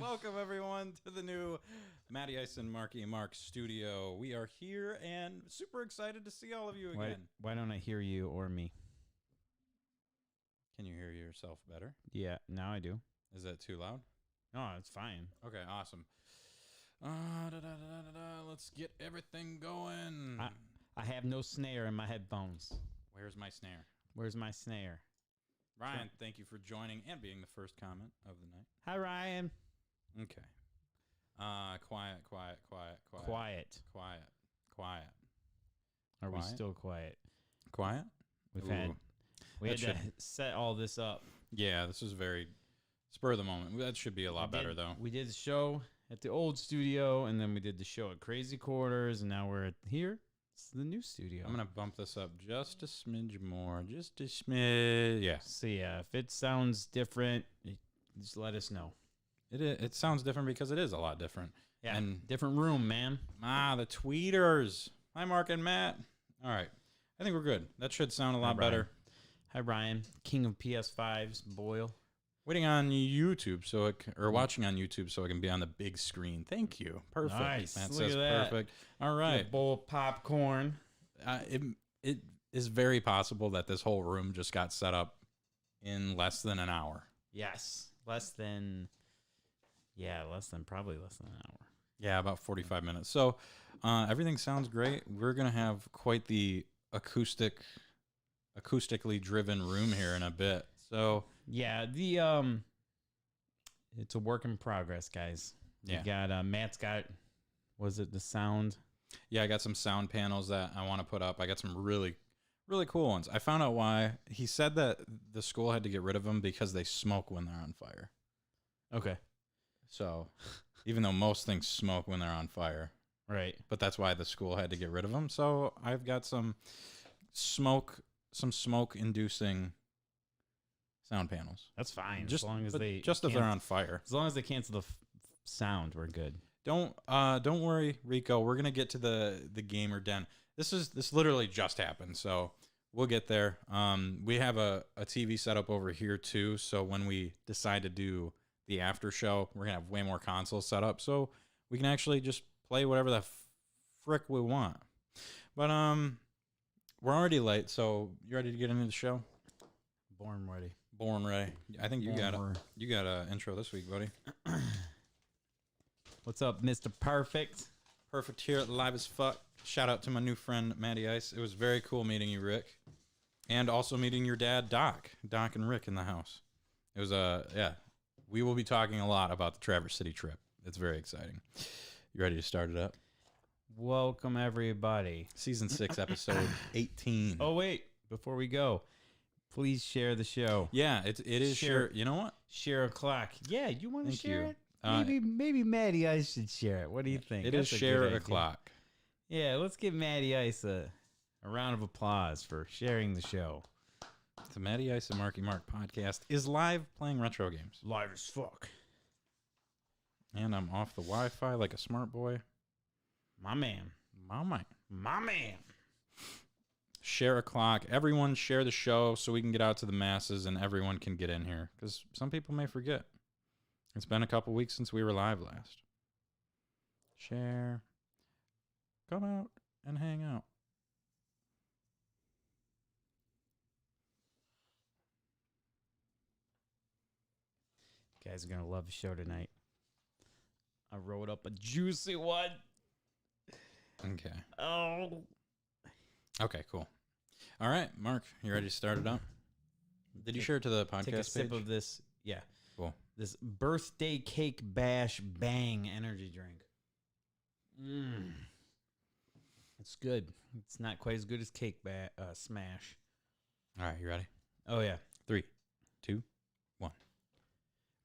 Welcome, everyone, to the new Matty Ice and Marky Mark studio. We are here and super excited to see all of you again. Why don't I hear you or me? Can you hear yourself better? Yeah, now I do. Is that too loud? No, it's fine. Okay, awesome. Let's get everything going. I have no snare in my headphones. Where's my snare? Where's my snare? Ryan, thank you for joining and being the first comment of the night. Hi, Ryan. Okay. Quiet. Are we Quiet? still quiet? Quiet? We had to set all this up. Yeah, this is very spur of the moment. That should be a lot better, though. We did the show at the old studio, and then we did the show at Crazy Quarters, and now we're here. It's the new studio. I'm going to bump this up just a smidge more. Just a smidge. Yeah. So, yeah, if it sounds different, just let us know. It sounds different because it is a lot different. Yeah, and different room, man. The tweeters. Hi, Mark and Matt. All right. I think we're good. That should sound a lot better. Hi, Ryan. King of PS5s, Boyle. Waiting on YouTube or watching on YouTube so it can be on the big screen. Thank you. Perfect. Nice. Matt Look says at that. perfect. All right. Get a bowl of popcorn. It is very possible that this whole room just got set up in less than an hour. Yes. Probably less than an hour. Yeah, about 45 minutes. So everything sounds great. We're going to have quite the acoustically driven room here in a bit. So yeah, it's a work in progress, guys. Yeah. You got Matt's got the sound? Yeah, I got some sound panels that I want to put up. I got some really, really cool ones. I found out why. He said that the school had to get rid of them because they smoke when they're on fire. Okay. So even though most things smoke when they're on fire. Right. But that's why the school had to get rid of them. So I've got some smoke-inducing sound panels. That's fine. Just as long as if they're on fire. As long as they cancel the sound, we're good. Don't worry, Rico. We're gonna get to the gamer den. This literally just happened, so we'll get there. We have a TV set up over here too, so when we decide to do the after show, we're gonna have way more consoles set up, so we can actually just play whatever the frick we want. But we're already late, so you ready to get into the show? Born ready. I think you got a intro this week, buddy. What's up, Mr. Perfect? Perfect here, live as fuck. Shout out to my new friend, Matty Ice. It was very cool meeting you, Rick. And also meeting your dad, Doc. Doc and Rick in the house. It was, we will be talking a lot about the Traverse City trip. It's very exciting. You ready to start it up? Welcome, everybody. Season 6, episode 18. Oh, wait. Before we go, please share the show. Yeah, it is share. You know what? Share a clock. Yeah, you want to share it? Maybe Matty Ice should share it. What do you think? It is share a clock. Yeah, let's give Matty Ice a round of applause for sharing the show. The Matty Ice and Marky Mark podcast is live playing retro games. Live as fuck. And I'm off the Wi-Fi like a smart boy. My man. Share a clock. Everyone share the show so we can get out to the masses and everyone can get in here. Because some people may forget. It's been a couple weeks since we were live last. Share. Come out and hang out. You guys are going to love the show tonight. I wrote up a juicy one. Okay. Oh. Okay, cool. All right, Mark, you ready to start it up? Did you share it to the podcast Take a page? sip of this. Yeah. Cool. This birthday cake bash bang energy drink. It's good. It's not quite as good as cake smash. All right, you ready? Oh, yeah. 3, 2, 1.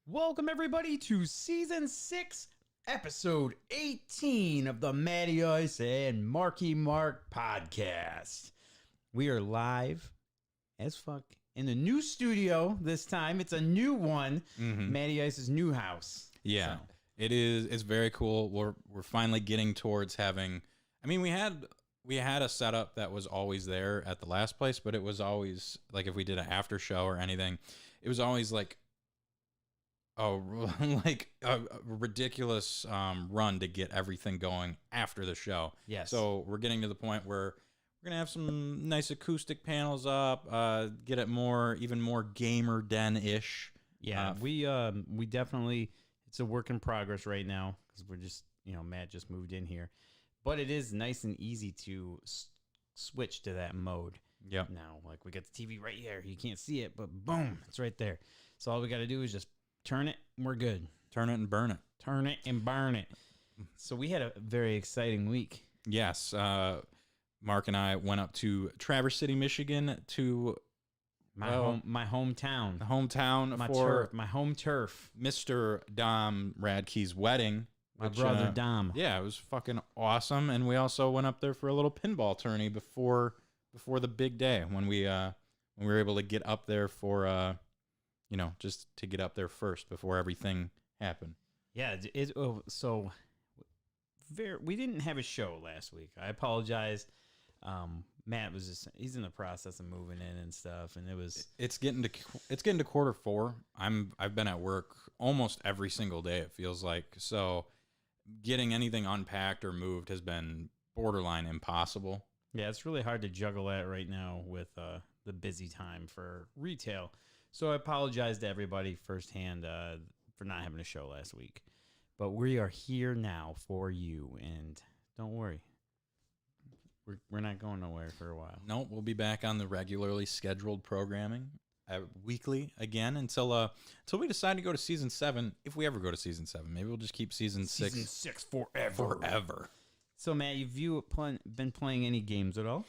Welcome, everybody, to Season 6, Episode 18 of the Matty Ice and Marky Mark podcast. We are live as fuck in the new studio this time. It's a new one. Mm-hmm. Matty Ice's new house. Yeah, So, it is. It's very cool. We're finally getting towards having. I mean, we had a setup that was always there at the last place, but it was always like if we did an after show or anything, it was always like like a ridiculous run to get everything going after the show. Yes. So we're getting to the point where we're gonna have some nice acoustic panels up. Get it even more gamer den-ish. Yeah, we definitely, it's a work in progress right now because we're just, Matt just moved in here, but it is nice and easy to switch to that mode. Yep. Now, like we got the TV right here, you can't see it, but boom, it's right there. So all we got to do is just turn it, and we're good. Turn it and burn it. Turn it and burn it. So we had a very exciting week. Yes. Mark and I went up to Traverse City, Michigan to my hometown. The hometown my home turf. Mr. Dom Radke's wedding. My brother Dom. Yeah, it was fucking awesome. And we also went up there for a little pinball tourney before the big day when we were able to get up there for just to get up there first before everything happened. Yeah, we didn't have a show last week. I apologize. Matt was he's in the process of moving in and stuff, and it's getting to quarter four. I've been at work almost every single day, it feels like. So getting anything unpacked or moved has been borderline impossible. Yeah, it's really hard to juggle that right now with the busy time for retail. So I apologize to everybody firsthand for not having a show last week. But we are here now for you, and don't worry. We're not going nowhere for a while. Nope, we'll be back on the regularly scheduled programming weekly again until we decide to go to season 7. If we ever go to season 7, maybe we'll just keep season 6. Season 6 forever. So Matt, have you been playing any games at all?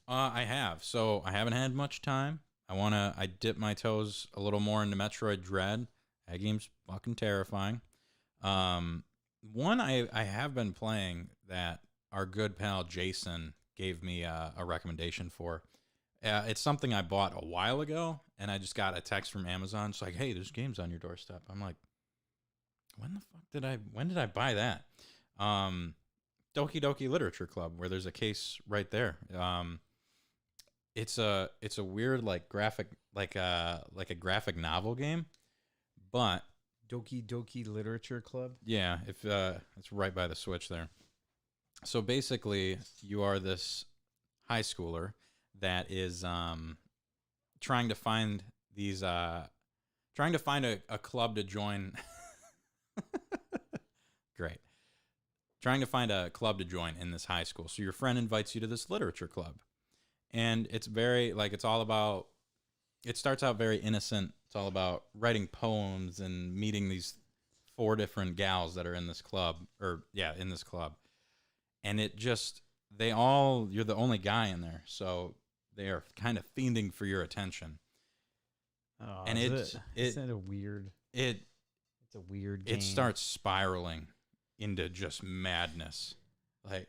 I have. So I haven't had much time. I dip my toes a little more into Metroid Dread. That game's fucking terrifying. One I have been playing that our good pal Jason gave me a recommendation for. It's something I bought a while ago, and I just got a text from Amazon. It's like, hey, there's games on your doorstep. I'm like, when did I buy that? Doki Doki Literature Club, where there's a case right there. It's a weird graphic like a graphic novel game, but Doki Doki Literature Club. Yeah, if it's right by the Switch there. So basically, you are this high schooler that is trying to find a club to join. Great. Trying to find a club to join in this high school. So your friend invites you to this literature club. And it's very, it starts out very innocent. It's all about writing poems and meeting these 4 different gals that are in this club. In this club. And you're the only guy in there. So they are kind of fiending for your attention. Oh, and it's a weird game. It starts spiraling into just madness.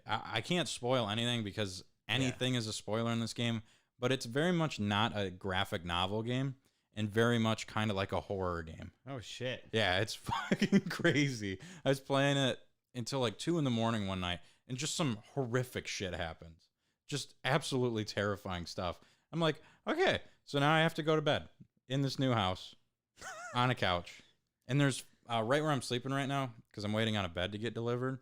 I can't spoil anything because anything is a spoiler in this game, but it's very much not a graphic novel game and very much kind of like a horror game. Oh shit. Yeah, it's fucking crazy. I was playing it until 2 a.m. one night and just some horrific shit happens. Just absolutely terrifying stuff. I'm like, okay, so now I have to go to bed in this new house on a couch. And there's right where I'm sleeping right now, because I'm waiting on a bed to get delivered.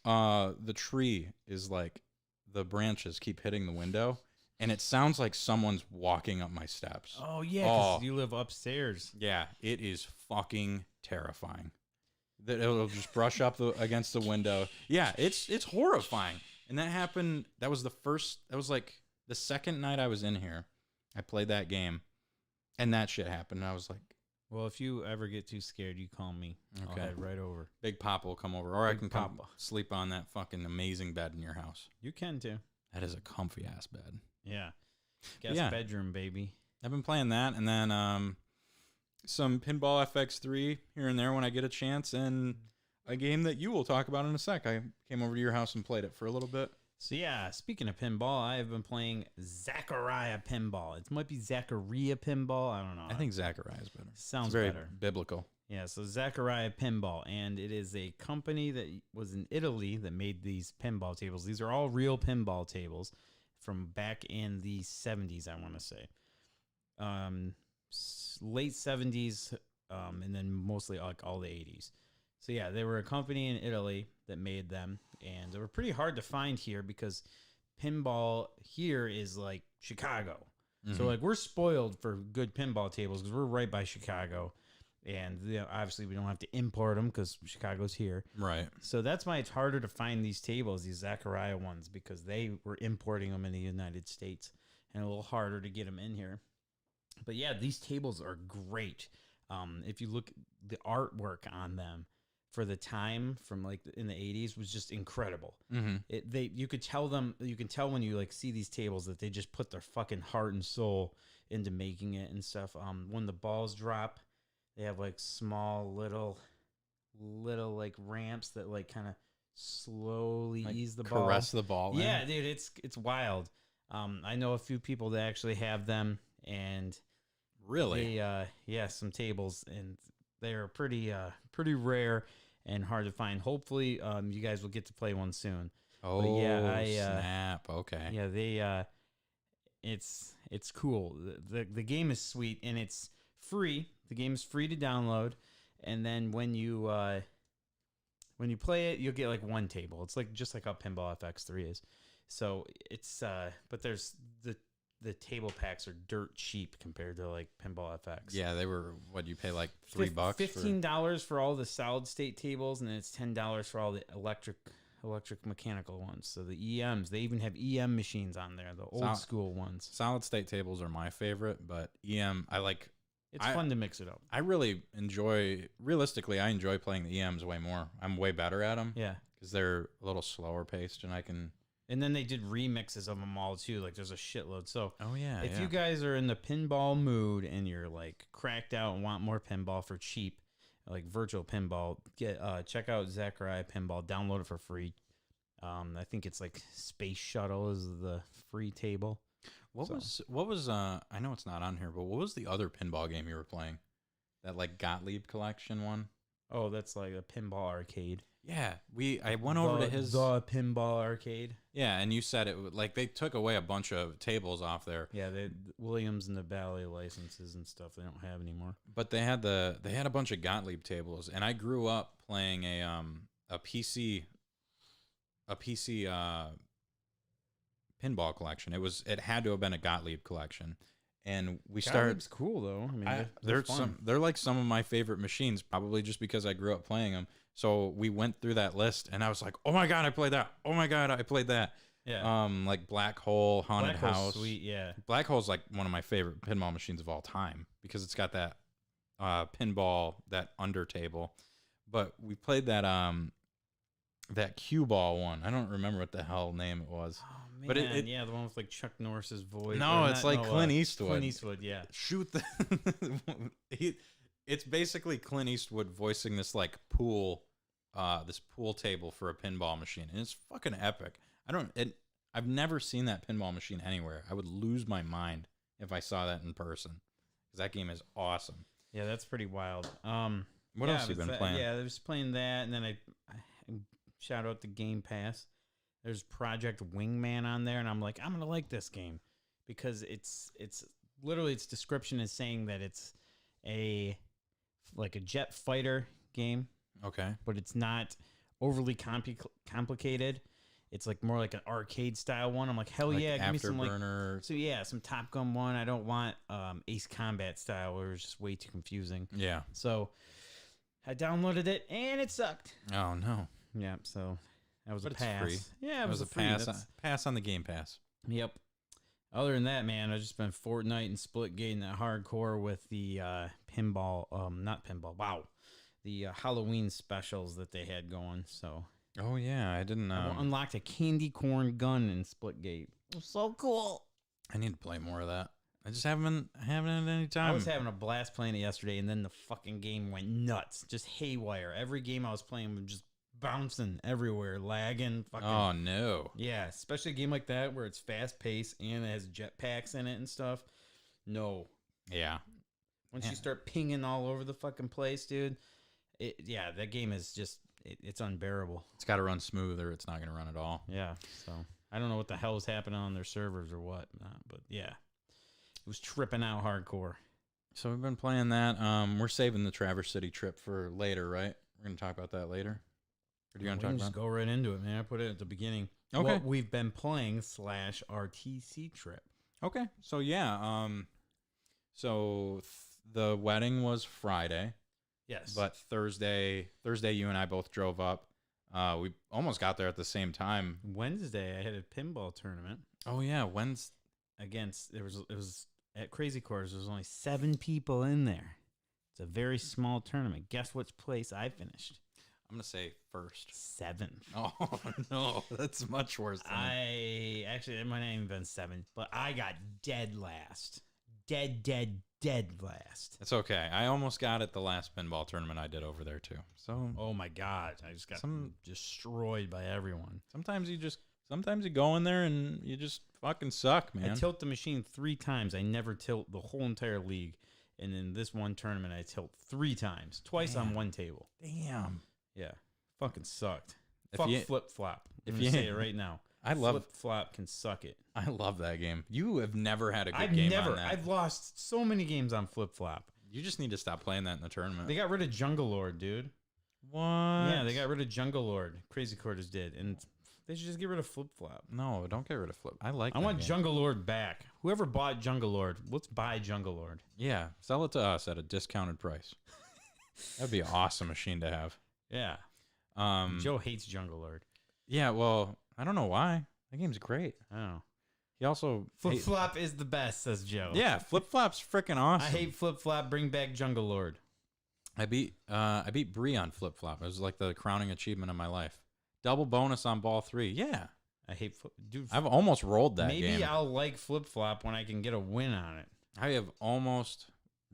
The tree is the branches keep hitting the window, and it sounds like someone's walking up my steps. Oh, yeah, because you live upstairs. Yeah, it is fucking terrifying. That it'll just brush up against the window. Yeah, it's horrifying. And that happened. That was the second night I was in here. I played that game, and that shit happened. And I was like, well, if you ever get too scared, you call me. Okay. I'll head right over. Big Papa will come over, or I can come sleep on that fucking amazing bed in your house. You can too. That is a comfy ass bed. Yeah. Guest bedroom, baby. I've been playing that, and then some Pinball FX3 here and there when I get a chance, and a game that you will talk about in a sec. I came over to your house and played it for a little bit. So yeah, speaking of pinball, I have been playing Zachariah Pinball. It might be Zachariah Pinball. I don't know. I think Zachariah is better. Sounds very better. Biblical. Yeah, so Zachariah Pinball, and it is a company that was in Italy that made these pinball tables. These are all real pinball tables from back in the 70s, I want to say. Late 70s, and then mostly like all the 80s. So yeah, they were a company in Italy that made them, and they were pretty hard to find here because pinball here is like Chicago. So like we're spoiled for good pinball tables because we're right by Chicago, and obviously we don't have to import them because Chicago's here. Right. So that's why it's harder to find these tables, these Zachariah ones, because they were importing them in the United States, and a little harder to get them in here. But yeah, these tables are great. If you look, the artwork on them for the time from like in the 80s was just incredible. You could tell them, you can tell when you like see these tables that they just put their fucking heart and soul into making it and stuff. When the balls drop, they have like small little like ramps that like kind of slowly like ease the ball. Caress the ball. Yeah, dude, it's wild. I know a few people that actually have them, and really, some tables, and they're pretty rare and hard to find. Hopefully, you guys will get to play one soon. Oh, but yeah, snap! Okay, yeah, they it's cool. The game is sweet and it's free. The game is free to download, and then when you play it, you'll get like one table. It's like just like how Pinball FX3 is. So it's but there's the table packs are dirt cheap compared to like Pinball FX. Yeah, they were what you pay like $3, $15 for all the solid state tables, and then it's $10 for all the electric mechanical ones. So the EMs, they even have EM machines on there, the old school ones. Solid state tables are my favorite, but EM I like. It's fun to mix it up. I really enjoy. Realistically, I enjoy playing the EMs way more. I'm way better at them. Yeah, because they're a little slower paced, and I can. And then they did remixes of them all too. Like there's a shitload. So if you guys guys are in the pinball mood and you're like cracked out and want more pinball for cheap, like virtual pinball, check out Zachariah Pinball. Download it for free. I think it's like Space Shuttle is the free table. What was I know it's not on here, but what was the other pinball game you were playing? That like Gottlieb collection one? Oh, that's like a pinball arcade. Yeah, I went over to his the pinball arcade. Yeah, and you said it like they took away a bunch of tables off there. Yeah, they Williams and the Valley licenses and stuff they don't have anymore. But they had a bunch of Gottlieb tables, and I grew up playing a PC pinball collection. It had to have been a Gottlieb collection. And we started. Gottlieb's cool though. I mean, they're like some of my favorite machines, probably just because I grew up playing them. So we went through that list, and I was like, "Oh my god, I played that! Oh my god, I played that!" Yeah. Like Black Hole, Haunted House. Sweet, yeah. Black Hole's like one of my favorite pinball machines of all time because it's got that pinball, that under table. But we played that cue ball one. I don't remember what the hell name it was. Oh man, but it the one with like Chuck Norris's voice. No, it's like Clint Eastwood. Clint Eastwood, yeah. Shoot the. It's basically Clint Eastwood voicing this like pool table for a pinball machine, and it's fucking epic. I've never seen that pinball machine anywhere. I would lose my mind if I saw that in person, because that game is awesome. Yeah, that's pretty wild. What else have you been playing? Yeah, I was playing that, and then I shout out the Game Pass. There's Project Wingman on there, and I'm like, I'm gonna like this game because it's literally its description is saying that it's a jet fighter game. Okay. But it's not overly complicated. It's like more like an arcade style one. I'm like, hell like yeah, give me some some Top Gun one. I don't want Ace Combat style where it's just way too confusing. Yeah. So I downloaded it and it sucked. Oh no. Yeah, so that was but a pass. It's free. Yeah, it was a pass on the Game Pass. Yep. Other than that, man, I just been Fortnite and Splitgate that hardcore with the pinball, not pinball. Wow, the Halloween specials that they had going. So, oh yeah, I didn't. I unlocked a candy corn gun in Splitgate. It was so cool. I need to play more of that. I just haven't had any time. I was having a blast playing it yesterday, and then the fucking game went nuts, just haywire. Every game I was playing was just bouncing everywhere, lagging. Fucking, oh no. Yeah, especially a game like that where it's fast paced and it has jetpacks in it and stuff. No. Yeah. Once you start pinging all over the fucking place, dude, that game is just it's unbearable. It's got to run smooth or it's not going to run at all. Yeah. So I don't know what the hell is happening on their servers or what, but yeah, it was tripping out hardcore. So we've been playing that. We're saving the Traverse City trip for later, right? We're gonna talk about that later. Or do you want to talk just about? go right into it, man. I put it at the beginning. Okay. What we've been playing / our TC trip. Okay. So yeah. The wedding was Friday. Yes. But Thursday, you and I both drove up. We almost got there at the same time. Wednesday, I had a pinball tournament. Oh yeah, Wednesday. It was at Crazy Quarters. There was only 7 people in there. It's a very small tournament. Guess which place I finished? I'm gonna say first. 7th. Oh no, that's much worse. It might not even been 7, but I got dead last. Dead last. It's okay. I almost got it the last pinball tournament I did over there too. So Oh my god, I just got destroyed by everyone. sometimes you go in there and you just fucking suck, man. I tilt the machine 3 times. I never tilt the whole entire league. And in this one tournament, I tilt 3 times, twice on one table. Damn. Yeah, fucking sucked. If Fuck you- flip flop. if I'm you- gonna say it right now. I love flip flop can suck it. I love that game. You have never had a good game on that. I've lost so many games on flip flop. You just need to stop playing that in the tournament. They got rid of Jungle Lord, dude. What? Yeah, they got rid of Jungle Lord. Crazy Quarters did, and they should just get rid of flip flop. No, don't get rid of flip. I like. I that want game. Jungle Lord back. Whoever bought Jungle Lord, let's buy Jungle Lord. Yeah, sell it to us at a discounted price. That'd be an awesome machine to have. Yeah. Joe hates Jungle Lord. Yeah, well, I don't know why. That game's great. I don't know. He also Flip flop is the best, says Joe. Yeah, flip flop's freaking awesome. I hate flip flop. Bring back Jungle Lord. I beat Bree on flip flop. It was like the crowning achievement of my life. Double bonus on ball 3. Yeah, I hate flip. Dude, I've almost rolled that maybe game. I'll like flip flop when I can get a win on it. I have almost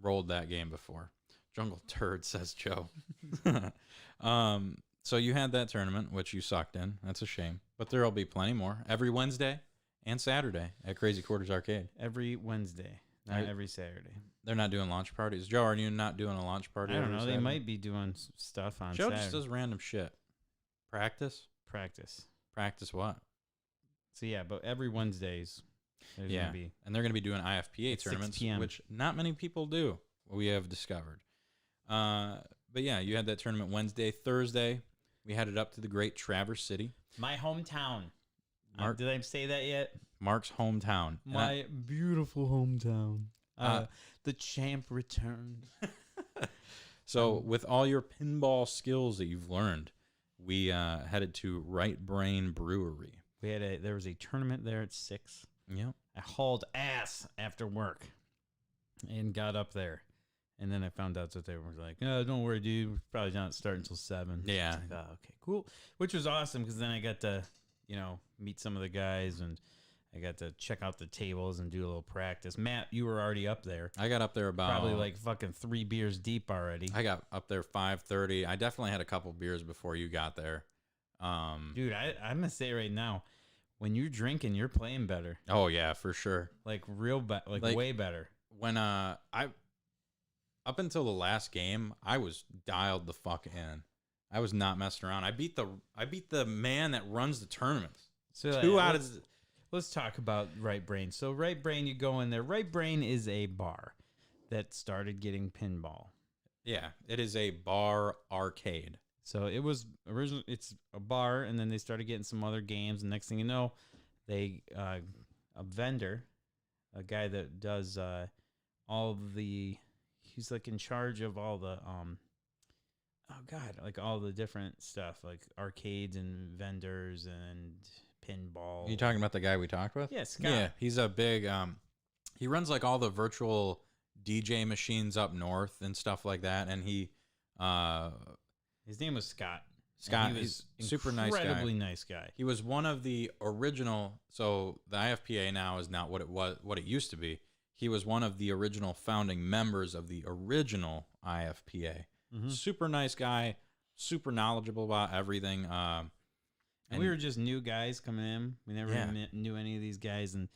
rolled that game before. Jungle turd, says Joe. So you had that tournament, which you sucked in. That's a shame. But there'll be plenty more every Wednesday and Saturday at Crazy Quarters Arcade. Every Wednesday, not every Saturday. They're not doing launch parties. Joe, are you not doing a launch party? I don't every know. They Saturday? might be doing stuff on Joe Saturday. just does random shit. Practice? Practice. Practice what? So yeah, but every Wednesdays, there's Yeah. gonna be. And they're going to be doing IFPA At 6 tournaments, p.m.. which not many people do, we have discovered. But yeah, you had that tournament Wednesday. Thursday, we had it up to the great Traverse City, My hometown. Mark- Did I say that yet? Mark's hometown. And My beautiful hometown. The champ returned. So with all your pinball skills that you've learned, we headed to Right Brain Brewery. There was a tournament there at 6. Yep. I hauled ass after work and got up there. And then I found out that they were like, "Oh, don't worry, dude. We're probably not starting until 7." Yeah. Like, oh, okay, cool. Which was awesome because then I got to, meet some of the guys and I got to check out the tables and do a little practice. Matt, you were already up there. I got up there about Probably like fucking 3 beers deep already. I got up there 5:30. I definitely had a couple beers before you got there. Dude, I'm gonna say right now, when you're drinking, you're playing better. Oh yeah, for sure. Like way better. When up until the last game, I was dialed the fuck in. I was not messing around. I beat the man that runs the tournaments. So let's talk about Right Brain. So Right Brain, you go in there. Right Brain is a bar that started getting pinball. Yeah, it is a bar arcade. So it was originally, it's a bar, and then they started getting some other games. And next thing you know, they a vendor, a guy that does he's like in charge of all the like all the different stuff, like arcades and vendors and pinball. Are you talking about the guy we talked with? Yeah, Scott. Yeah, he's a big he runs like all the virtual DJ machines up north and stuff like that, and he His name was Scott. Scott, And he was he's super nice guy. incredibly nice guy. He was one of the original. So the IFPA now is not what it used to be. He was one of the original founding members of the original IFPA. Mhm. Super nice guy, super knowledgeable about everything. And we were just new guys coming in. We never knew any of these guys, and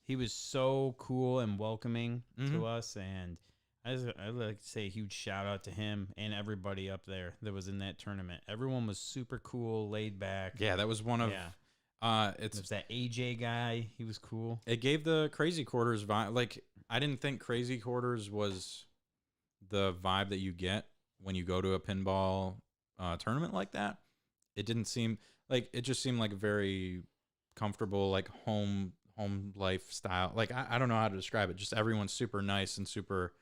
he was so cool and welcoming to us. And I'd like to say a huge shout out to him and everybody up there that was in that tournament. Everyone was super cool, laid back. Yeah, that was one of. It was that AJ guy. He was cool. It gave the Crazy Quarters vibe. Like, I didn't think Crazy Quarters was the vibe that you get when you go to a pinball tournament like that. It didn't seem like, it just seemed like a very comfortable, like home lifestyle. Like I don't know how to describe it. Just everyone's super nice and super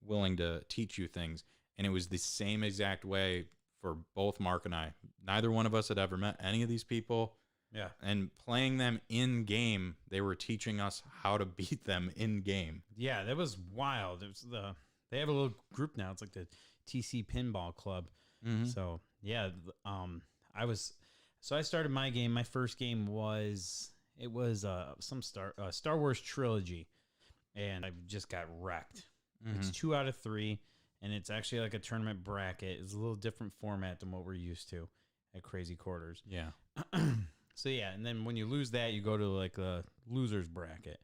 willing to teach you things. And it was the same exact way for both Mark and I. Neither one of us had ever met any of these people. Yeah. And playing them in game, they were teaching us how to beat them in game. Yeah, that was wild. It was they have a little group now. It's like the TC Pinball Club. Mm-hmm. So yeah, I started my game. My first game was some Star Wars trilogy, and I just got wrecked. Mm-hmm. It's 2 out of 3, and it's actually like a tournament bracket. It's a little different format than what we're used to at Crazy Quarters. Yeah. So yeah, and then when you lose that, you go to like the losers bracket,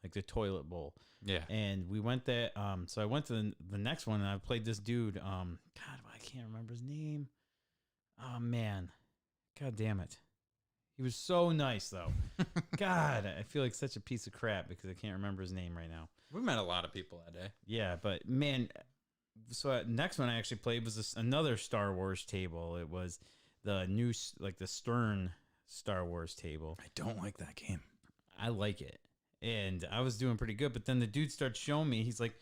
like the toilet bowl. Yeah. And we went there. So I went to the next one, and I played this dude. God, I can't remember his name. Oh man, God damn it. He was so nice though. God, I feel like such a piece of crap because I can't remember his name right now. We met a lot of people that day. Yeah, but man, so next one I actually played was another Star Wars table. It was the new, like the Stern Star Wars table. I don't like that game. I like it. And I was doing pretty good, but then the dude starts showing me. He's like,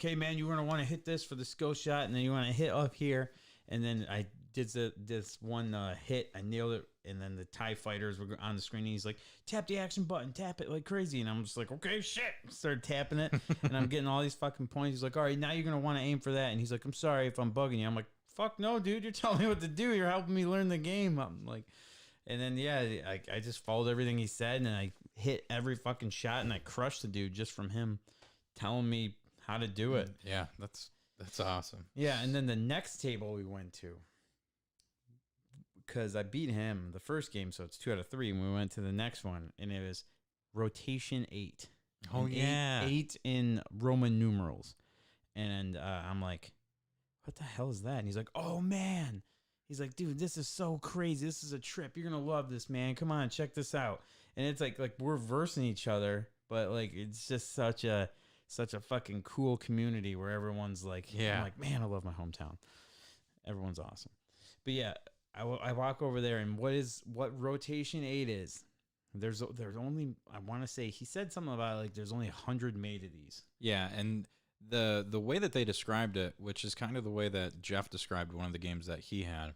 hey man, you're gonna want to hit this for the skill shot, and then you want to hit up here. And then I did this one hit. I nailed it, and then the TIE fighters were on the screen. And he's like, tap the action button, tap it like crazy. And I'm just like, okay, shit. Started tapping it, and I'm getting all these fucking points. He's like, all right, now you're gonna want to aim for that. And he's like, I'm sorry if I'm bugging you. I'm like, fuck no, dude. You're telling me what to do. You're helping me learn the game. I'm like. And then, yeah, I just followed everything he said, and I hit every fucking shot, and I crushed the dude just from him telling me how to do it. Yeah, that's awesome. Yeah, and then the next table we went to, because I beat him the first game, so it's 2 out of 3, and we went to the next one, and it was rotation 8. Oh, yeah. 8 in Roman numerals. And I'm like, what the hell is that? And he's like, oh, man. He's like, dude, this is so crazy. This is a trip. You're going to love this, man. Come on, check this out. And it's like we're versing each other, but like it's just such a fucking cool community where everyone's like, yeah. I'm like, man, I love my hometown. Everyone's awesome. But yeah, I walk over there, and what rotation 8 is, there's only, I want to say, he said something about like there's only 100 made of these. Yeah, and the way that they described it, which is kind of the way that Jeff described one of the games that he had,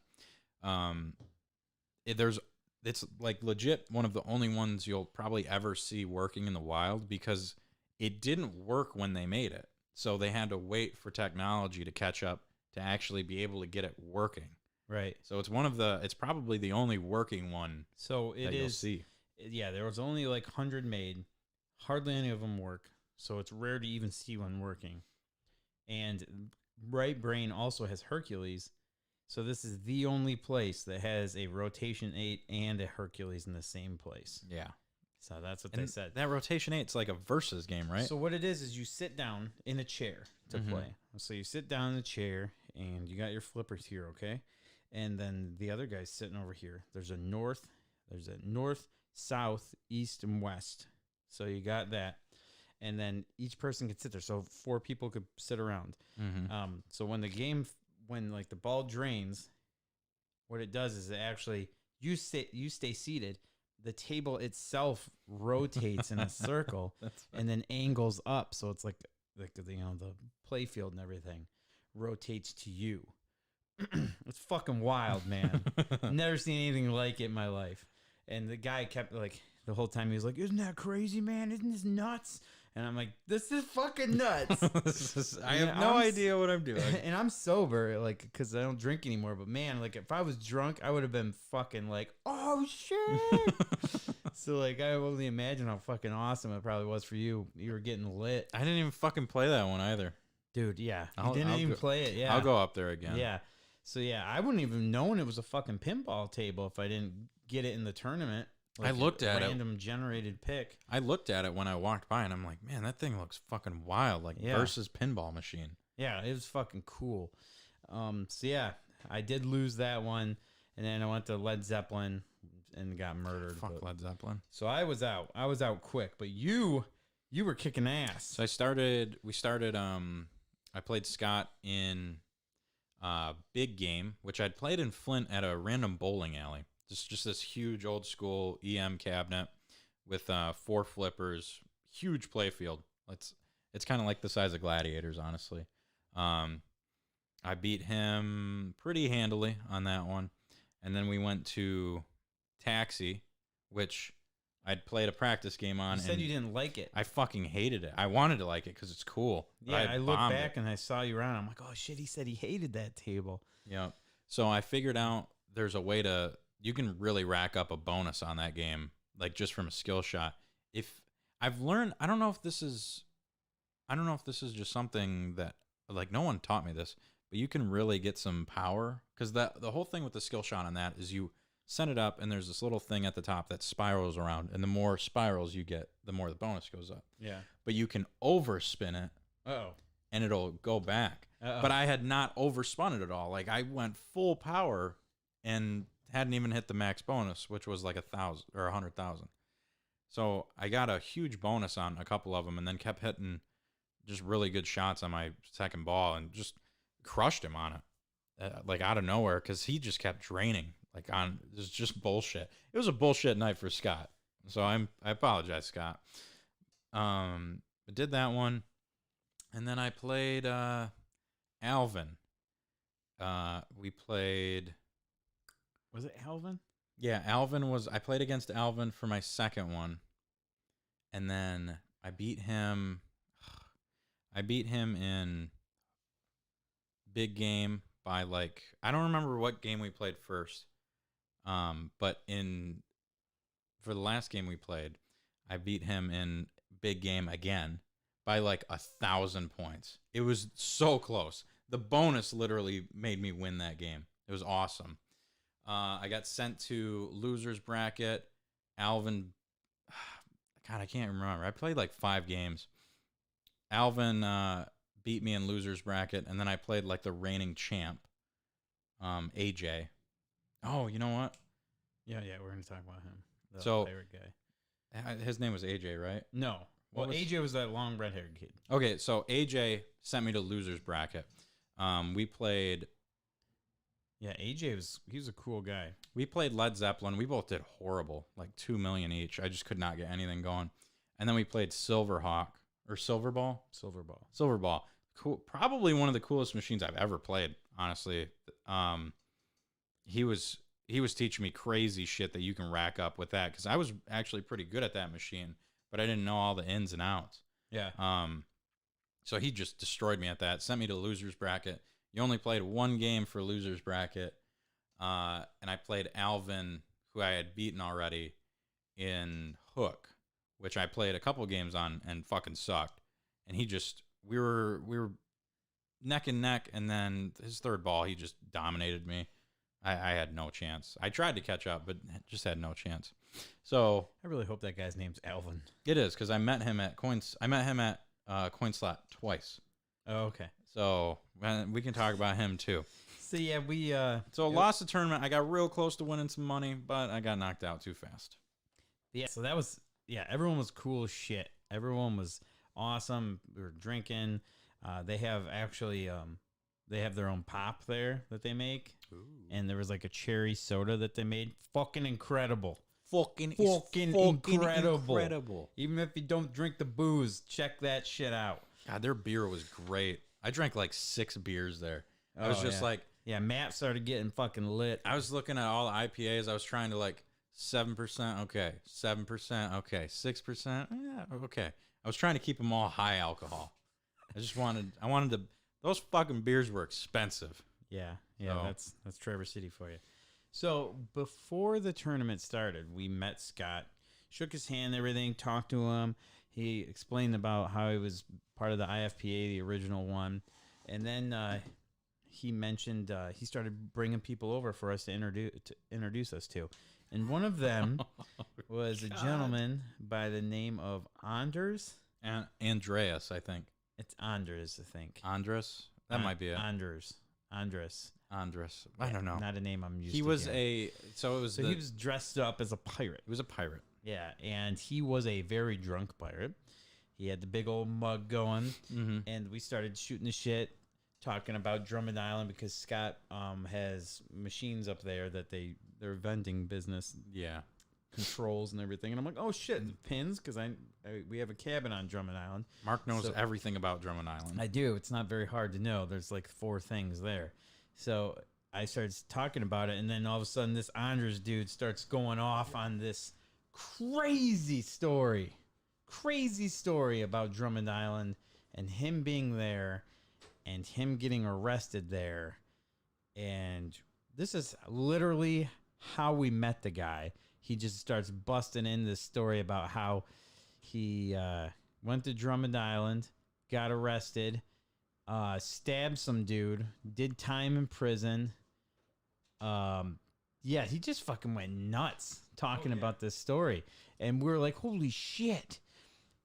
it's like legit one of the only ones you'll probably ever see working in the wild, because it didn't work when they made it. So they had to wait for technology to catch up to actually be able to get it working. Right. So it's probably the only working one. So it that is. You'll see. Yeah, there was only like 100 made. Hardly any of them work. So it's rare to even see one working. And Right Brain also has Hercules. So this is the only place that has a rotation 8 and a Hercules in the same place. Yeah. So that's what they said. That rotation 8's like a versus game, right? So what it is you sit down in a chair to play. So you sit down in the chair, and you got your flippers here, okay? And then the other guy's sitting over here. There's a north, south, east, and west. So you got that. And then each person could sit there. So 4 people could sit around. Mm-hmm. So when like the ball drains, what it does is it actually, you stay seated. The table itself rotates in a circle and then angles up. So it's like the play field and everything rotates to you. It's fucking wild, man. Never seen anything like it in my life. And the guy kept like, the whole time he was like, isn't that crazy, man? Isn't this nuts? And I'm like, this is fucking nuts. I have no idea what I'm doing. And I'm sober, like, because I don't drink anymore. But man, like, if I was drunk, I would have been fucking like, oh shit. So like, I only imagine how fucking awesome it probably was for you. You were getting lit. I didn't even fucking play that one either. Dude, yeah. You didn't even play it, yeah. I'll go up there again. Yeah. So yeah, I wouldn't even known it was a fucking pinball table if I didn't get it in the tournament. Like I looked at it. Random generated pick. I looked at it when I walked by, and I'm like, man, that thing looks fucking wild. Like versus pinball machine. Yeah, it was fucking cool. So yeah, I did lose that one, and then I went to Led Zeppelin and got murdered. Fuck Led Zeppelin. So I was out. I was out quick, but you were kicking ass. So we started I played Scott in Big Game, which I'd played in Flint at a random bowling alley. Just this huge old school EM cabinet with 4 flippers, huge play field. It's kind of like the size of Gladiators, honestly. I beat him pretty handily on that one. And then we went to Taxi, which I'd played a practice game on. You said you didn't like it. I fucking hated it. I wanted to like it because it's cool. Yeah, I looked back and I saw you around. I'm like, oh shit, he said he hated that table. Yeah. So I figured out there's a way you can really rack up a bonus on that game, like just from a skill shot. If I've learned, I don't know if this is just something that, like, no one taught me this, but you can really get some power, because the whole thing with the skill shot on that is you set it up and there's this little thing at the top that spirals around, and the more spirals you get, the more the bonus goes up. Yeah. But you can overspin it. Uh-oh. And it'll go back. Uh-oh. But I had not overspun it at all. Like, I went full power and hadn't even hit the max bonus, which was like 1,000 or 100,000. So I got a huge bonus on a couple of them, and then kept hitting just really good shots on my second ball and just crushed him on it, like out of nowhere, because he just kept draining. Like, it was just bullshit. It was a bullshit night for Scott. So I apologize, Scott. I did that one. And then I played Alvin. We played... Was it Alvin? Yeah, I played against Alvin for my second one. And then I beat him in Big Game by, like... I don't remember what game we played first. But for the last game we played, I beat him in Big Game again by like 1,000 points. It was so close. The bonus literally made me win that game. It was awesome. I got sent to loser's bracket. Alvin, God, I can't remember. I played like 5 games. Alvin beat me in loser's bracket, and then I played like the reigning champ, AJ. Oh, you know what? Yeah, we're going to talk about him. The So- pirate guy. His name was AJ, right? No. What Well, was- AJ was that long red-haired kid. Okay, so AJ sent me to loser's bracket. We played Yeah, AJ was a cool guy. Led Zeppelin. We both did horrible, like 2 million each. I just could not get anything going. And then we played Silverhawk or Silverball. Silverball. Cool. Probably one of the coolest machines I've ever played, honestly. He was teaching me crazy shit that you can rack up with that, because I was actually pretty good at that machine, but I didn't know all the ins and outs. Yeah. So he just destroyed me at that. Sent me to loser's bracket. You only played 1 game for loser's bracket, and I played Alvin, who I had beaten already, in Hook, which I played a couple games on and fucking sucked. And we were neck and neck, and then his third ball, he just dominated me. I had no chance. I tried to catch up, but just had no chance. So I really hope that guy's name's Alvin. it is, because I met him at Coinslot twice. Oh, okay. So we can talk about him too. So yeah, we Lost the tournament. I got real close to winning some money, but I got knocked out too fast. Yeah, so that was everyone was cool as shit. Everyone was awesome. We were drinking. They have their own pop there that they make. Ooh. And there was like a cherry soda that they made. Fucking incredible. Fucking incredible. Even if you don't drink the booze, check that shit out. God, their beer was great. I drank like 6 beers there. I was just like... Yeah, Matt started getting fucking lit. I was looking at all the IPAs. I was trying to like 7%, okay. 7%, okay. 6%, yeah, okay. I was trying to keep them all high alcohol. I wanted to... Those fucking beers were expensive. Yeah, So- that's Traverse City for you. So before the tournament started, we met Scott, shook his hand, everything, talked to him. He explained about how he was part of the IFPA, the original one, and then he mentioned he started bringing people over for us to introduce us to, and one of them was a gentleman by the name of Anders. And Andreas, I think. It's Anders, I think. Andres? That might be it. Andres. I don't know. Not a name I'm used to. He was hearing. he He was dressed up as a pirate. was a pirate. Yeah, and he was a very drunk pirate. He had the big old mug going, Mm-hmm. and we started shooting the shit, talking about Drummond Island because Scott has machines up there that their vending business Yeah. controls and everything. And I'm like, oh shit, the pins, because we have a cabin on Drummond Island. Mark knows So- everything about Drummond Island. I do. It's not very hard to know. There's like 4 things there. So I started talking about it, and then all of a sudden this Andres dude starts going off on this crazy story about Drummond Island and him being there and him getting arrested there. And this is literally how we met the guy. He just starts busting in this story about how he went to Drummond Island, got arrested, stabbed some dude, did time in prison. Yeah, he just fucking went nuts talking about this story. And we're like, holy shit.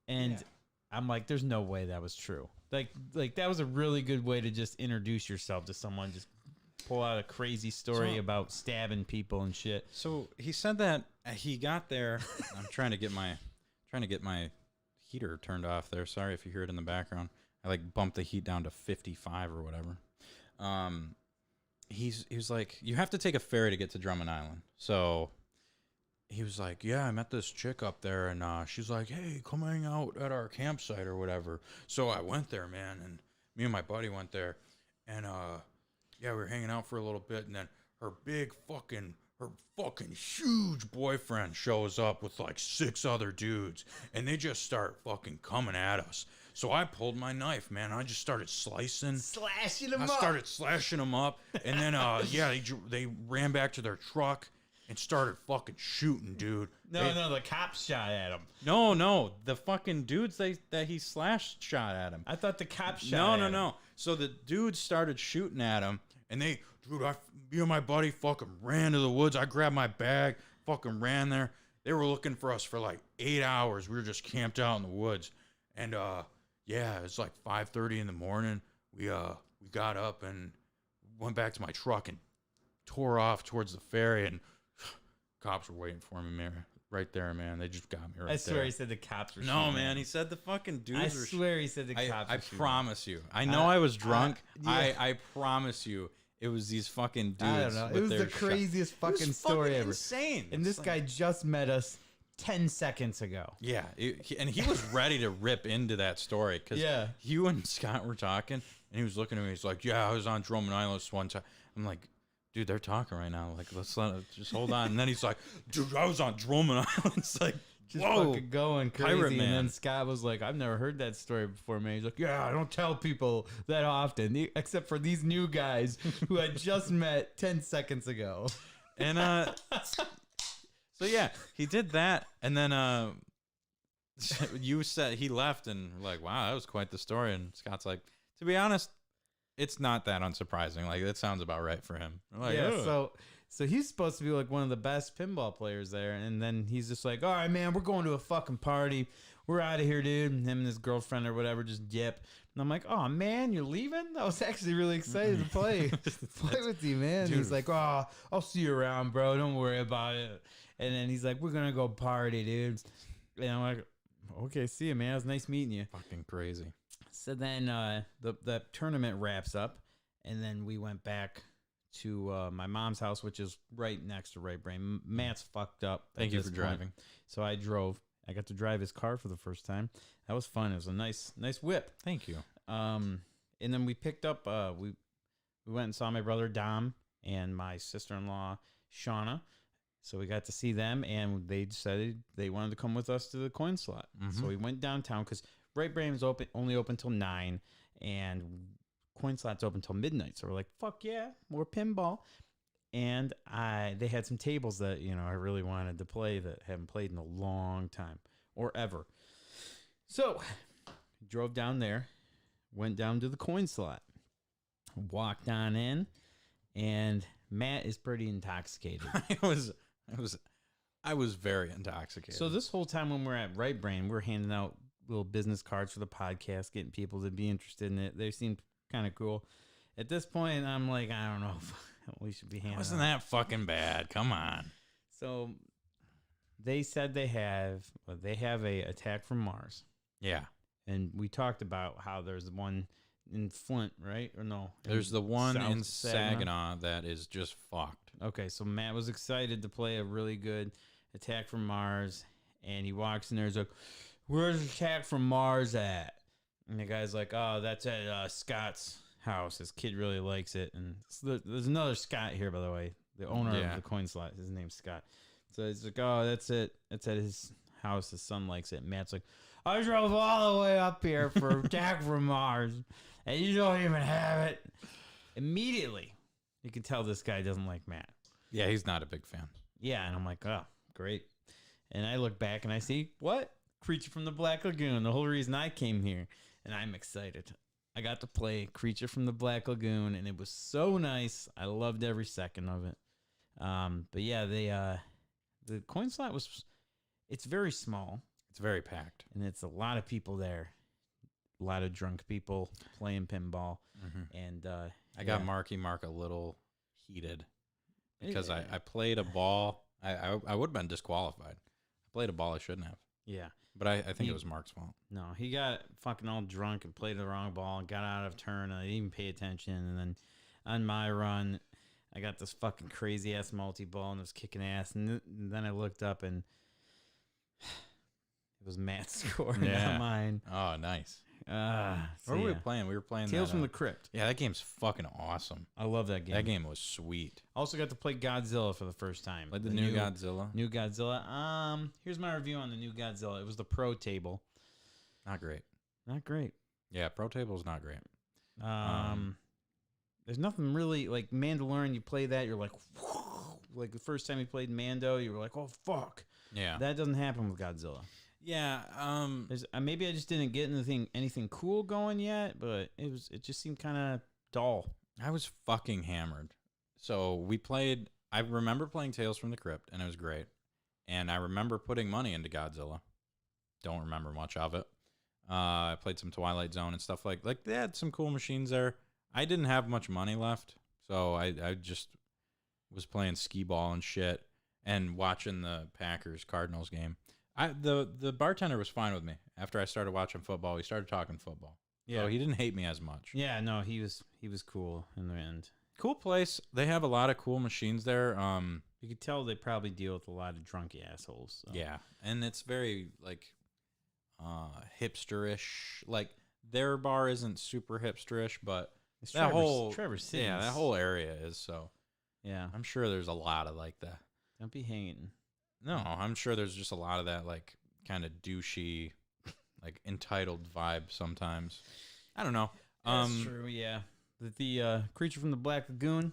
And I'm like, there's no way that was true. Like that was a really good way to just introduce yourself to someone. Just pull out a crazy story about stabbing people and shit. So he said that he got there. I'm trying to get my heater turned off there. Sorry if you hear it in the background. I like bumped the heat down to 55 or whatever. He was like, you have to take a ferry to get to Drummond Island. So he was like, yeah, I met this chick up there, and she's like, hey, come hang out at our campsite or whatever. So I went there, man, and me and my buddy went there, and yeah, we were hanging out for a little bit, and then her fucking huge boyfriend shows up with like 6 other dudes, and they just start fucking coming at us. So I pulled my knife, man. I just started slashing them up, and then yeah, they ran back to their truck and started fucking shooting, dude. No, the cops shot at him. No, the fucking dudes that he slashed shot at him. I thought the cops shot at him. No. So the dudes started shooting at him, and me and my buddy fucking ran to the woods. I grabbed my bag, fucking ran there. They were looking for us for like 8 hours. We were just camped out in the woods, and yeah, it's like 5:30 in the morning. We got up and went back to my truck and tore off towards the ferry, and cops were waiting for me, man, right there, man. They just got me right there. I swear he said the cops were No, shooting man, him. he said the fucking dudes I were swear he said the cops I were shooting promise you. I know I was drunk. yeah. I promise you it was these fucking dudes. I don't know. It with was their the craziest fucking story ever. Insane. And this guy just met us 10 seconds ago. Yeah, and he was ready to rip into that story because you and Scott were talking, and he was looking at me. He's like, "Yeah, I was on Drummond Island this one time." I'm like, "Dude, they're talking right now. Like, let's just hold on." And then he's like, "Dude, I was on Drummond Island." It's like, Just whoa, fucking going crazy. Pirate And Man. then Scott was like, I've never heard that story before, man. He's like, yeah, I don't tell people that often, except for these new guys who I just met 10 seconds ago. And so yeah, he did that, and then you said he left, and we're like, wow, that was quite the story. And Scott's like, to be honest, it's not that unsurprising. Like, that sounds about right for him. We're like, Yeah, "Ugh." so he's supposed to be like one of the best pinball players there, and then he's just like, all right, man, we're going to a fucking party. We're out of here, dude. And him and his girlfriend or whatever just dip. And I'm like, oh, man, you're leaving? I was actually really excited to play with you, man. Dude. He's like, oh, I'll see you around, bro. Don't worry about it. And then he's like, we're going to go party, dude. And I'm like, okay, see you, man. It was nice meeting you. Fucking crazy. So then the tournament wraps up, and then we went back to my mom's house, which is right next to Right Brain. Matt's fucked up. Thank you for driving. So I drove. I got to drive his car for the first time. That was fun. It was a nice whip. Thank you. And then we picked up. We went and saw my brother Dom and my sister-in-law Shauna. So we got to see them, and they decided they wanted to come with us to the coin slot. Mm-hmm. So we went downtown because Right Brain is only open till 9, and coin slot's open till midnight. So we're like, fuck yeah, more pinball. And they had some tables that, I really wanted to play that haven't played in a long time or ever. So drove down there, went down to the coin slot, walked on in, and Matt is pretty intoxicated. I was very intoxicated. So this whole time when we're at Right Brain, we're handing out little business cards for the podcast, getting people to be interested in it. They seemed kind of cool. At this point, I'm like, I don't know if we should be handing wasn't that fucking bad? Come on. So they said they have a Attack from Mars. Yeah. And we talked about how there's one in Flint, right? Or no? There's the one South in Saginaw that is just fucked. Okay, so Matt was excited to play a really good Attack from Mars, and he walks in there. He's like, "Where's Attack from Mars at?" And the guy's like, "Oh, that's at Scott's house. His kid really likes it." And there's another Scott here, by the way, the owner of the coin slot. His name's Scott. So he's like, "Oh, that's it. It's at his house. His son likes it." And Matt's like, "I drove all the way up here for Attack from Mars, and you don't even have it." Immediately, you can tell this guy doesn't like Matt. Yeah, he's not a big fan. Yeah, and I'm like, "Oh, great." And I look back and I see, what? Creature from the Black Lagoon, the whole reason I came here. And I'm excited. I got to play Creature from the Black Lagoon, and it was so nice. I loved every second of it. But yeah, the coin slot it's very small. It's very packed. And it's a lot of people there. A lot of drunk people playing pinball. Mm-hmm. And I got Marky Mark a little heated because I played a ball. I would have been disqualified. I played a ball I shouldn't have. Yeah. But I think it was Mark's fault. No, he got fucking all drunk and played the wrong ball and got out of turn. And I didn't even pay attention. And then on my run, I got this fucking crazy ass multi-ball and it was kicking ass. And then I looked up and it was Matt's score, not mine. Oh, nice. So what were we playing? We were playing Tales from the Crypt. Yeah, that game's fucking awesome. I love that game. That game was sweet. Also got to play Godzilla for the first time. Like the new Godzilla. New Godzilla. Here's my review on the new Godzilla. It was the Pro Table. Not great. Not great. Yeah, Pro Table's not great. There's nothing really like Mandalorian. You play that, you're like, whoa. Like the first time you played Mando, you were like, oh fuck. Yeah. That doesn't happen with Godzilla. Yeah. Maybe I just didn't get anything cool going yet, but it just seemed kind of dull. I was fucking hammered. So I remember playing Tales from the Crypt, and it was great. And I remember putting money into Godzilla. Don't remember much of it. I played some Twilight Zone and stuff like they had some cool machines there. I didn't have much money left, so I just was playing skee ball and shit and watching the Packers-Cardinals game. The bartender was fine with me. After I started watching football, we started talking football. Yeah, so he didn't hate me as much. Yeah, no, he was cool in the end. Cool place. They have a lot of cool machines there. You could tell they probably deal with a lot of drunky assholes. So. Yeah, and it's very like hipsterish. Like their bar isn't super hipsterish, but it's that Trevor City. Yeah, that whole area is so. Yeah, I'm sure there's a lot of like that. Don't be hanging. No, I'm sure there's just a lot of that like kind of douchey, like entitled vibe sometimes. I don't know. That's true. Yeah, the Creature from the Black Lagoon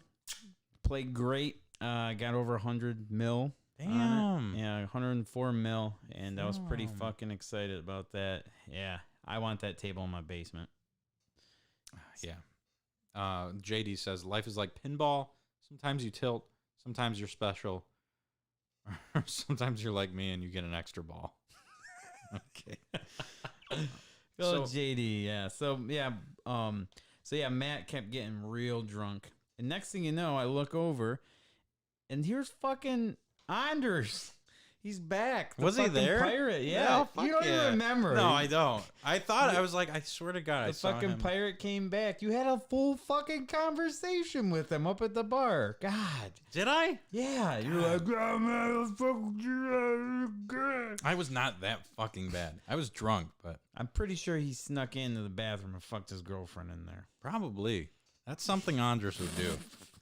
played great. Got over 100 mil. Damn. Yeah, 104 mil, and I was pretty fucking excited about that. Yeah, I want that table in my basement. Yeah. JD says life is like pinball. Sometimes you tilt. Sometimes you're special. Sometimes you're like me and you get an extra ball. Okay. JD, yeah. So yeah, Matt kept getting real drunk. And next thing you know, I look over and here's fucking Anders. He's back. Was he there? Pirate, yeah. No, you don't even remember. No, I don't. I thought I was like, I swear to God, I saw him. The fucking pirate came back. You had a full fucking conversation with him up at the bar. God. Did I? Yeah. You're like, oh, man, I was not that fucking bad. I was drunk, but I'm pretty sure he snuck into the bathroom and fucked his girlfriend in there. Probably. That's something Andres would do.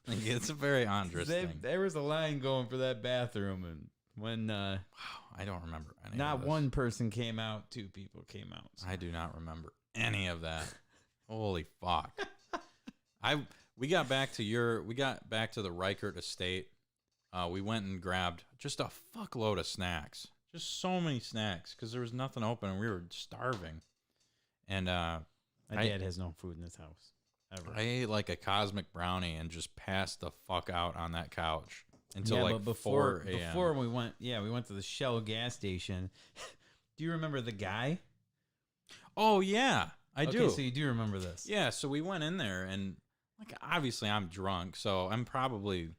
Like, it's a very Andres thing. There was a line going for that bathroom, and when wow, I don't remember any not of this. One person came out, two people came out. So. I do not remember any of that. Holy fuck. We got back to the Reichert estate. We went and grabbed just a fuckload of snacks. Just so many snacks because there was nothing open and we were starving. And my dad has no food in his house ever. I ate like a cosmic brownie and just passed the fuck out on that couch. Until like before 4 a.m. Before we went to the Shell gas station. Do you remember the guy? Oh yeah, I do. So you do remember this? Yeah. So we went in there and like obviously I'm drunk, so I'm probably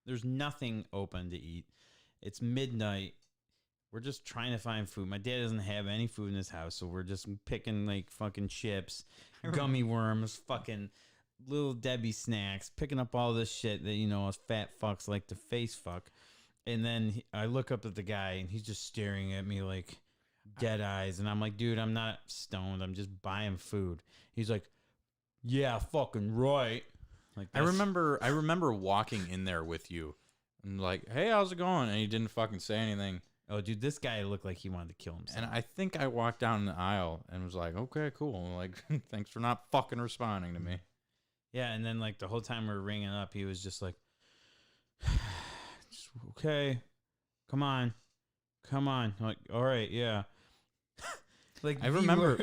there's nothing open to eat. It's midnight. we're just trying to find food. My dad doesn't have any food in his house, so we're just picking like fucking chips, gummy worms, fucking Little Debbie snacks, picking up all this shit that, you know, us fat fucks like to face fuck. And then I look up at the guy, and he's just staring at me like dead eyes. And I'm like, dude, I'm not stoned. I'm just buying food. He's like, yeah, fucking right. Like, I remember walking in there with you and like, hey, how's it going? And he didn't fucking say anything. Oh, dude, this guy looked like he wanted to kill himself. And I think I walked down the aisle and was like, okay, cool. Like, thanks for not fucking responding to me. Yeah, and then like the whole time we were ringing up, he was just like, okay, come on. I'm like, all right, yeah. Like, I remember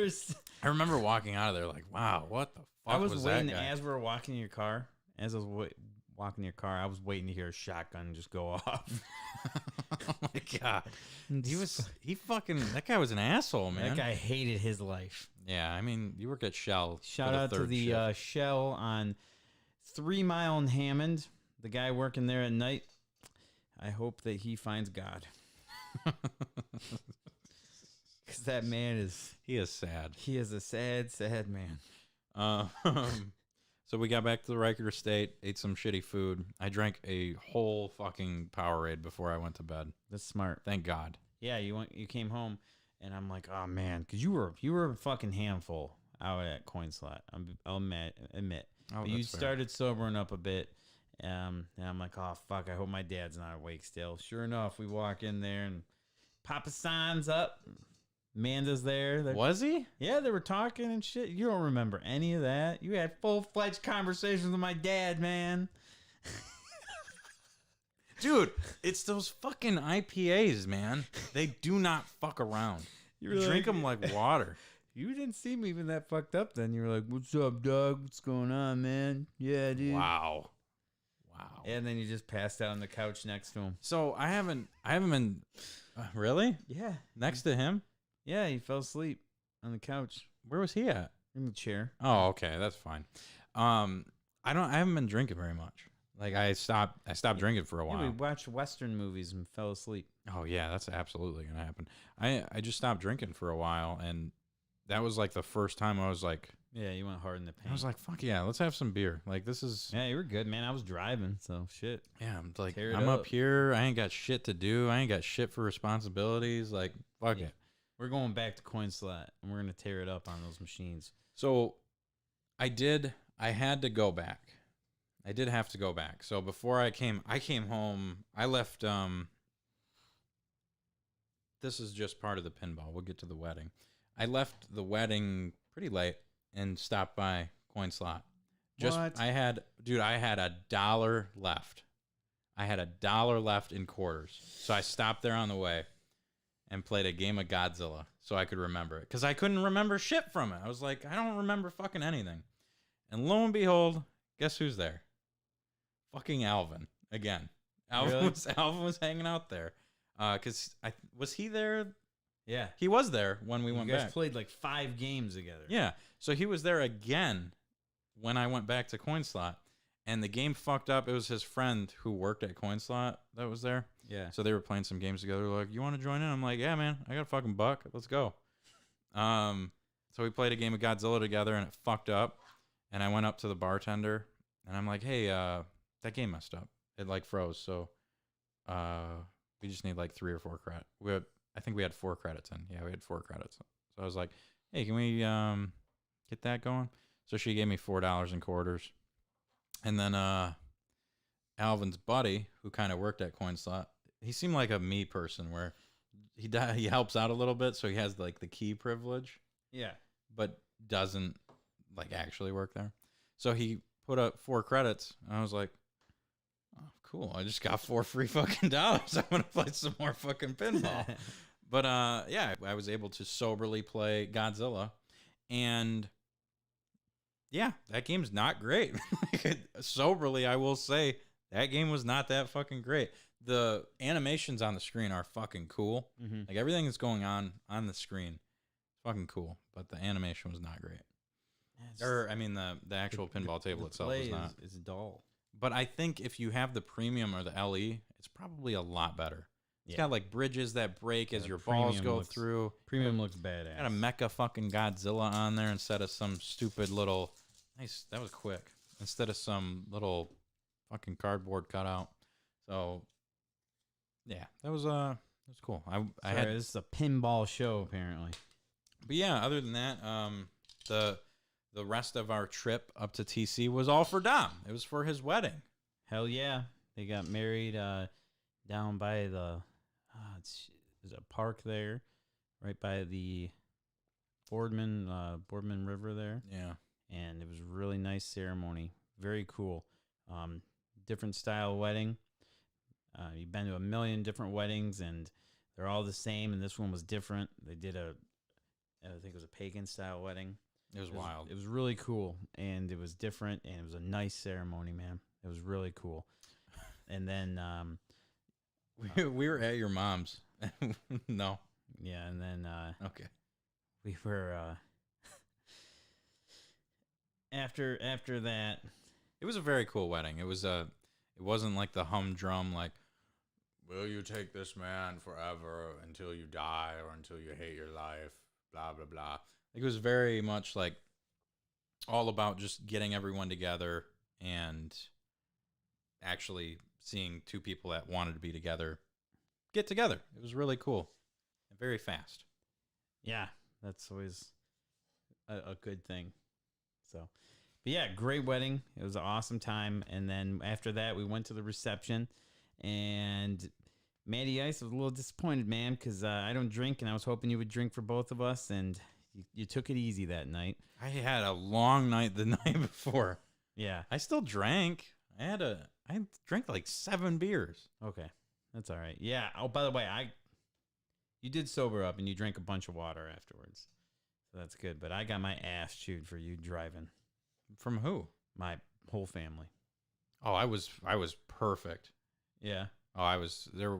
walking out of there like, wow, what the fuck was waiting that guy? as we were walking in your car. As I was walking in your car, I was waiting to hear a shotgun just go off. Oh my god, that guy was an asshole, man. That guy hated his life. Yeah, I mean, you work at Shell. Shout out to the Shell on 3 Mile in Hammond. The guy working there at night. I hope that he finds God. Because that man he is sad. He is a sad, sad man. So we got back to the Riker Estate, ate some shitty food. I drank a whole fucking Powerade before I went to bed. That's smart. Thank God. Yeah, you came home, and I'm like, oh man, because you were a fucking handful out at Coin Slot. I'll admit. Oh, but you fair. started sobering up a bit, and I'm like, oh fuck, I hope my dad's not awake still. Sure enough, we walk in there, and Papa San's up. Amanda's there. Was he? Yeah, they were talking and shit. You don't remember any of that. You had full-fledged conversations with my dad, man. Dude, it's those fucking IPAs, man. They do not fuck around. You drink them like water. You didn't seem even that fucked up then. You were like, what's up, dog? What's going on, man? Yeah, dude. Wow. And then you just passed out on the couch next to him. So I haven't been... really? Yeah. Next to him? Yeah, he fell asleep on the couch. Where was he at? In the chair. Oh, okay, that's fine. I haven't been drinking very much. Like I stopped drinking for a while. Yeah, we watched Western movies and fell asleep. Oh yeah, that's absolutely gonna happen. I just stopped drinking for a while, and that was like the first time I was like, yeah, you went hard in the paint. I was like, fuck yeah, let's have some beer. Like this is. Yeah, you were good, man. I was driving, so shit. Yeah, I'm like, I'm up here. I ain't got shit to do. I ain't got shit for responsibilities. Like fuck it. We're going back to Coin Slot, and we're going to tear it up on those machines. So I had to go back. I did have to go back. So before I came home. I left. This is just part of the pinball. We'll get to the wedding. I left the wedding pretty late and stopped by Coin Slot. What? I had $1 left. I had $1 left in quarters. So I stopped there on the way and played a game of Godzilla so I could remember it. Because I couldn't remember shit from it. I was like, I don't remember fucking anything. And lo and behold, guess who's there? Fucking Alvin. Again. Alvin was hanging out there. Because was he there? Yeah. He was there when we went back. You guys played like 5 games together. Yeah. So he was there again when I went back to Coin Slot. And the game fucked up. It was his friend who worked at Coin Slot that was there. Yeah. So they were playing some games together. They're like, you want to join in? I'm like, yeah, man. I got a fucking buck. Let's go. So we played a game of Godzilla together, and it fucked up. And I went up to the bartender, and I'm like, hey, that game messed up. It, like, froze. So we just need, like, 3 or 4 credits. I think we had 4 credits in. Yeah, we had 4 credits. So I was like, hey, can we get that going? So she gave me $4 in quarters. And then Alvin's buddy, who kind of worked at Coin Slot, he seemed like a me person where he helps out a little bit, so he has like the key privilege. Yeah. But doesn't like actually work there. So he put up 4 credits, and I was like, oh, cool. I just got 4 free fucking dollars. I'm going to play some more fucking pinball. But yeah, I was able to soberly play Godzilla, and yeah, that game's not great. Soberly, I will say that game was not that fucking great. The animations on the screen are fucking cool. Mm-hmm. Like everything that's going on the screen is fucking cool, but the animation was not great. Or I mean, the actual pinball table itself is not. It's dull. But I think if you have the premium or the LE, it's probably a lot better. It's got like bridges that break as your premium balls go looks- through. Premium looks badass. Got a mecha fucking Godzilla on there instead of some stupid little. Nice, that was quick. Instead of some little fucking cardboard cutout. So yeah, that was cool. I had this is a pinball show apparently. But yeah, other than that, the rest of our trip up to TC was all for Dom. It was for his wedding. Hell yeah, they got married down by the there's a park there, right by the Boardman River there. Yeah, and it was a really nice ceremony. Very cool. Different style wedding. You've been to a million different weddings, and they're all the same, and this one was different. They did I think it was a pagan style wedding. it was wild. It was really cool, and it was different, and it was a nice ceremony, man. It was really cool. And then we were at your mom's. No. yeah, and then Okay. we were after that. It was a very cool wedding. It wasn't like the humdrum like, will you take this man forever until you die or until you hate your life, blah blah blah. It was very much like all about just getting everyone together and actually seeing two people that wanted to be together get together. It was really cool and very fast. Yeah, that's always a good thing. So, but yeah, great wedding. It was an awesome time. And then after that, we went to the reception. And Matty Ice was a little disappointed, man, because I don't drink, and I was hoping you would drink for both of us. And you took it easy that night. I had a long night the night before. Yeah. I still drank. I drank like 7 beers. Okay. That's all right. Yeah. Oh, by the way, you did sober up, and you drank a bunch of water afterwards. So that's good. But I got my ass chewed for you driving. From who? My whole family. Oh, I was perfect. Yeah. Oh, I was there.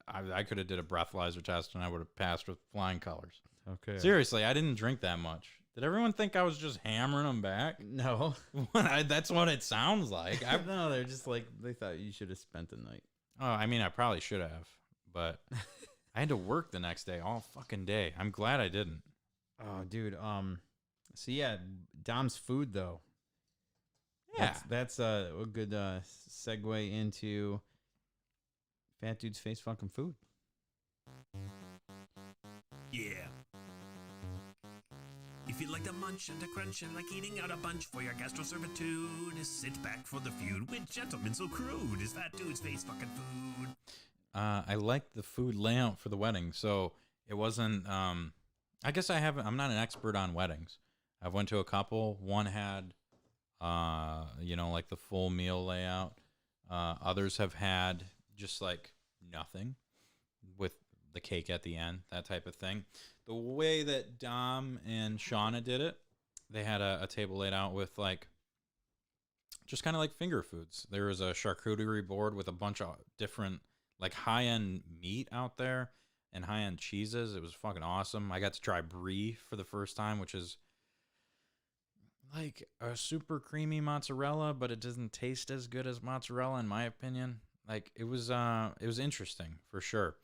I could have did a breathalyzer test and I would have passed with flying colors. Okay. Seriously, I didn't drink that much. Did everyone think I was just hammering them back? No. That's what it sounds like. No, they're just like, they thought you should have spent the night. Oh, I mean, I probably should have, but I had to work the next day, all fucking day. I'm glad I didn't. Oh, dude. So yeah, Dom's food though. Yeah. That's a good segue into Fat Dude's Face Fucking Food. Yeah. If you like to munch and to crunch and like eating out a bunch for your gastroservitude, sit back for the feud with gentlemen so crude is Fat Dude's Face Fucking Food. I liked the food layout for the wedding, so it wasn't. I guess I'm not an expert on weddings. I've went to a couple. One had, like the full meal layout. Others have had just like nothing with the cake at the end, that type of thing. The way that Dom and Shauna did it, they had a table laid out with like just kind of like finger foods. There was a charcuterie board with a bunch of different like high-end meat out there and high-end cheeses. It was fucking awesome. I got to try brie for the first time, which is like a super creamy mozzarella, but it doesn't taste as good as mozzarella in my opinion. Like it was interesting for sure.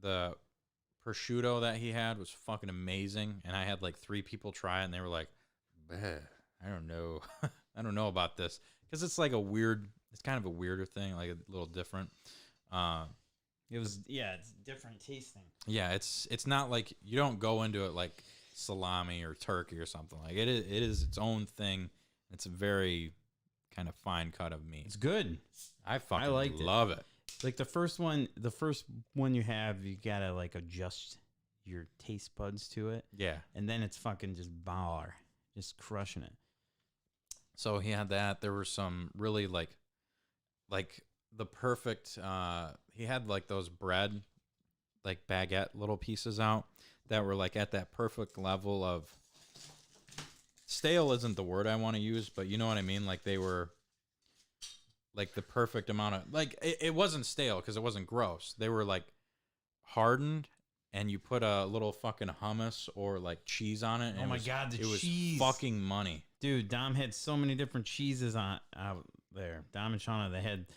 The prosciutto that he had was fucking amazing, and I had like 3 people try it, and they were like, I don't know. I don't know about this, because it's like it's kind of a weirder thing, like a little different. It's different tasting. Yeah, it's not like you don't go into it like salami or turkey or something. Like it is its own thing. It's a very kind of fine cut of meat. It's good. I fucking love it. Like the first one you have, you gotta like adjust your taste buds to it. Yeah. And then it's fucking just baller, just crushing it. So he had that. There were some really like the perfect, he had like those bread, like baguette little pieces out that were like at that perfect level of, stale isn't the word I want to use, but you know what I mean? Like they were like the perfect amount of, like it wasn't stale because it wasn't gross. They were like hardened, and you put a little fucking hummus or like cheese on it. And oh my God, the cheese. Was fucking money. Dude, Dom had so many different cheeses out there. Dom and Shauna, they had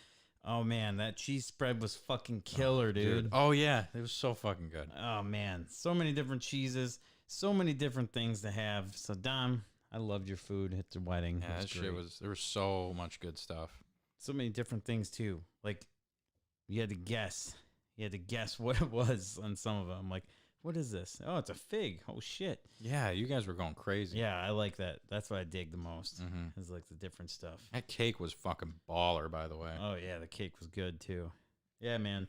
Oh man, that cheese spread was fucking killer, dude. Oh yeah, it was so fucking good. Oh man, so many different cheeses, so many different things to have. So Dom, I loved your food at the wedding. Yeah, that shit was. There was so much good stuff. So many different things too. Like you had to guess. You had to guess what it was on some of them. Like, what is this? Oh, it's a fig. Oh shit. Yeah, you guys were going crazy. Yeah, I like that. That's what I dig the most. Mm-hmm. Is like the different stuff. That cake was fucking baller, by the way. Oh yeah, the cake was good too. Yeah, man,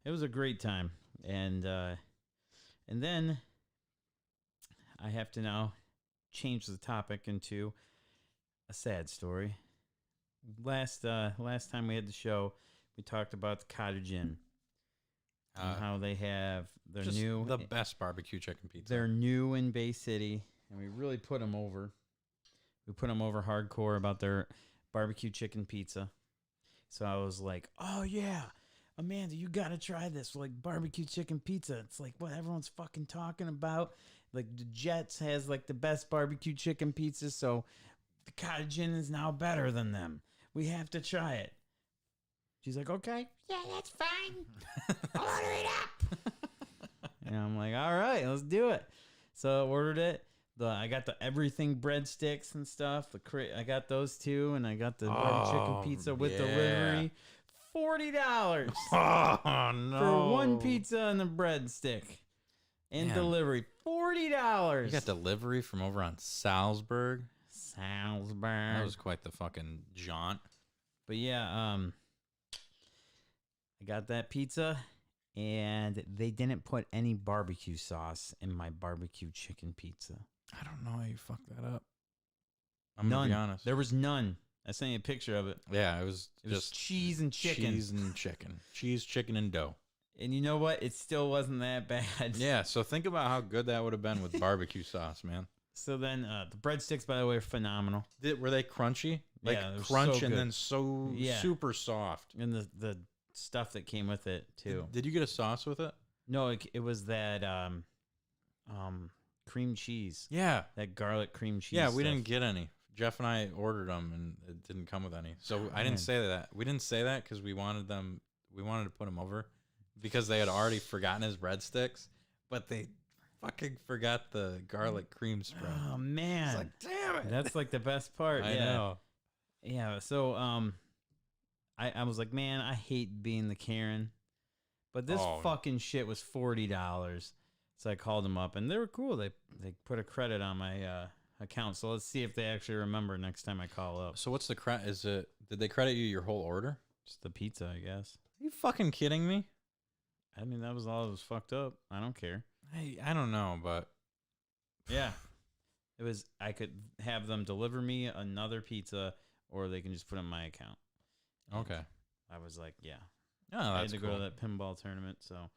it was a great time. And then I have to now change the topic into a sad story. Last time we had the show, we talked about the Cottage Inn and how they have their just new the best barbecue chicken pizza. They're new in Bay City, and we really put them over. We put them over hardcore about their barbecue chicken pizza. So I was like, "Oh yeah, Amanda, you gotta try this like barbecue chicken pizza. It's like what everyone's fucking talking about. Like the Jets has like the best barbecue chicken pizza, so the Cottage Inn is now better than them. We have to try it." She's like, "Okay, yeah, that's fine. I'll order it up." And I'm like, "All right, let's do it." So I ordered it. I got the everything breadsticks and stuff. I got those too, and I got the barbecue chicken pizza with delivery. $40 Oh no! for one pizza and the breadstick, and Man. delivery. $40. You got delivery from over on Salzburg. Salzburg. That was quite the fucking jaunt. But yeah, I got that pizza, and they didn't put any barbecue sauce in my barbecue chicken pizza. I don't know how you fucked that up. I'm gonna None. be honest. There was none. I sent you a picture of it. Yeah, it was It was just cheese and chicken. cheese and chicken, cheese, chicken, and dough. And you know what? It still wasn't that bad. Yeah, so think about how good that would have been with barbecue sauce, man. So then the breadsticks, by the way, are phenomenal. Were they crunchy? Like Yeah, they were crunch so and good. then super soft. And the stuff that came with it, too. Did you get a sauce with it? No, it was that cream cheese. Yeah. That garlic cream cheese. Yeah, we stuff. didn't get any. Jeff and I ordered them, and it didn't come with any. So I Man. didn't say that. We didn't say that because we wanted them. We wanted to put them over because they had already forgotten his breadsticks, but they fucking forgot the garlic cream spread. Oh, man. It's like, damn it. That's like the best part. I yeah. know. Yeah. So I was like, man, I hate being the Karen, but this Oh. fucking shit was $40. So I called them up, and they were cool. They put a credit on my account. So let's see if they actually remember next time I call up. So what's the credit? Did they credit you your whole order? Just the pizza, I guess. Are you fucking kidding me? I mean, that was all that was fucked up. I don't care. I don't know, but Yeah. It was, I could have them deliver me another pizza, or they can just put it in my account. And okay. I was like, yeah. Oh, I had that's to cool. go to that pinball tournament, so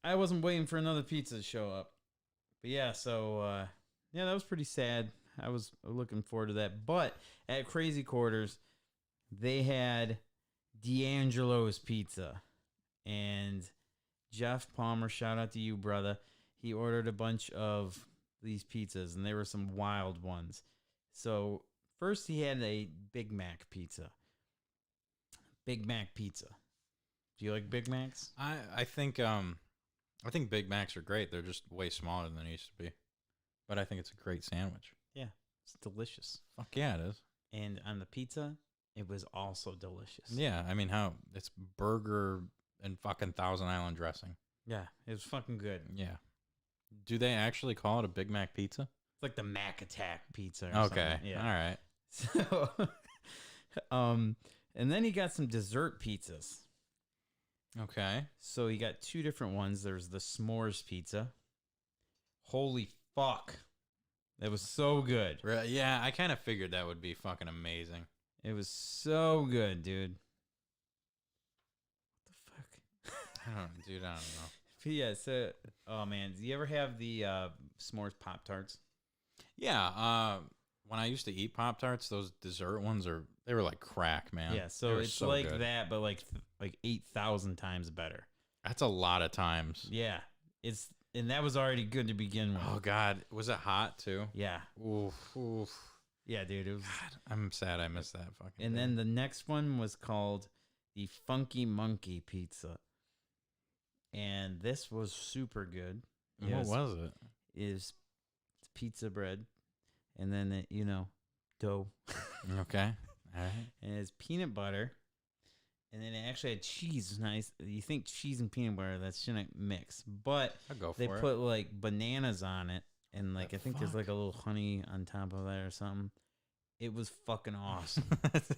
I wasn't waiting for another pizza to show up. But yeah, so yeah, that was pretty sad. I was looking forward to that. But at Crazy Quarters, they had D'Angelo's Pizza. And Jeff Palmer, shout out to you, brother. He ordered a bunch of these pizzas, and they were some wild ones. So first he had a Big Mac pizza. Big Mac pizza. Do you like Big Macs? I think Big Macs are great. They're just way smaller than they used to be. But I think it's a great sandwich. Yeah, it's delicious. Fuck yeah, it is. And on the pizza, it was also delicious. Yeah, I mean how it's burger and fucking Thousand Island dressing. Yeah, it was fucking good. Yeah. Do they actually call it a Big Mac pizza? It's like the Mac Attack pizza. Or Okay. something. Yeah. All right. So, and then he got some dessert pizzas. Okay. So he got two different ones. There's the s'mores pizza. Holy fuck. That was so good. Yeah, I kind of figured that would be fucking amazing. It was so good, dude. What the fuck? I don't know. But yeah, so, oh man, do you ever have the s'mores Pop-Tarts? Yeah, when I used to eat Pop-Tarts, those dessert ones they were like crack, man. Yeah, They so were it's so like good. that, but like 8,000 times better. That's a lot of times. Yeah, and that was already good to begin with. Oh God, was it hot too? Yeah, Oof. yeah, dude. It was. God, I'm sad I missed that fucking. And thing. then the next one was called the Funky Monkey pizza. And this was super good. What was it? Is pizza bread, and then dough. Okay. All right. And it's peanut butter, and then it actually had cheese. Nice. You think cheese and peanut butter that shouldn't mix, but I'll go for they it. put like bananas on it, and like The I think there's like a little honey on top of that or something. It was fucking awesome.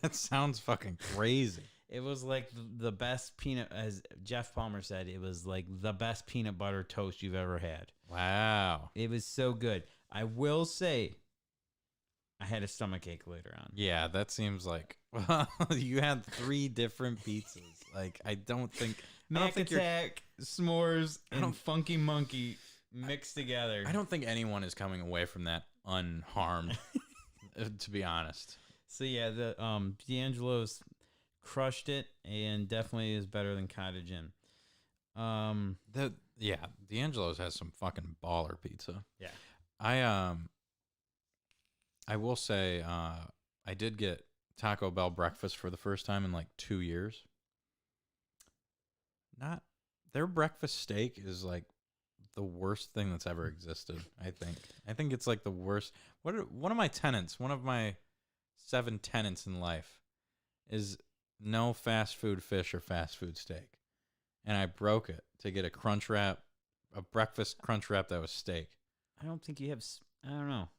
That sounds fucking crazy. It was like the best peanut, as Jeff Palmer said, it was like the best peanut butter toast you've ever had. Wow. It was so good. I will say, I had a stomachache later on. Yeah, that seems like, well, you had 3 different pizzas. Like, I don't think Mac Attack, s'mores, and Funky Monkey mixed together. I don't think anyone is coming away from that unharmed, to be honest. So yeah, the D'Angelo's crushed it, and definitely is better than Cottage Inn. D'Angelo's has some fucking baller pizza. Yeah. I will say, I did get Taco Bell breakfast for the first time in like 2 years. Their breakfast steak is like the worst thing that's ever existed. I think it's like the worst. One of my tenets, one of my 7 tenets in life, is no fast food fish or fast food steak, and I broke it to get a breakfast crunch wrap that was steak. I don't think you have. I don't know.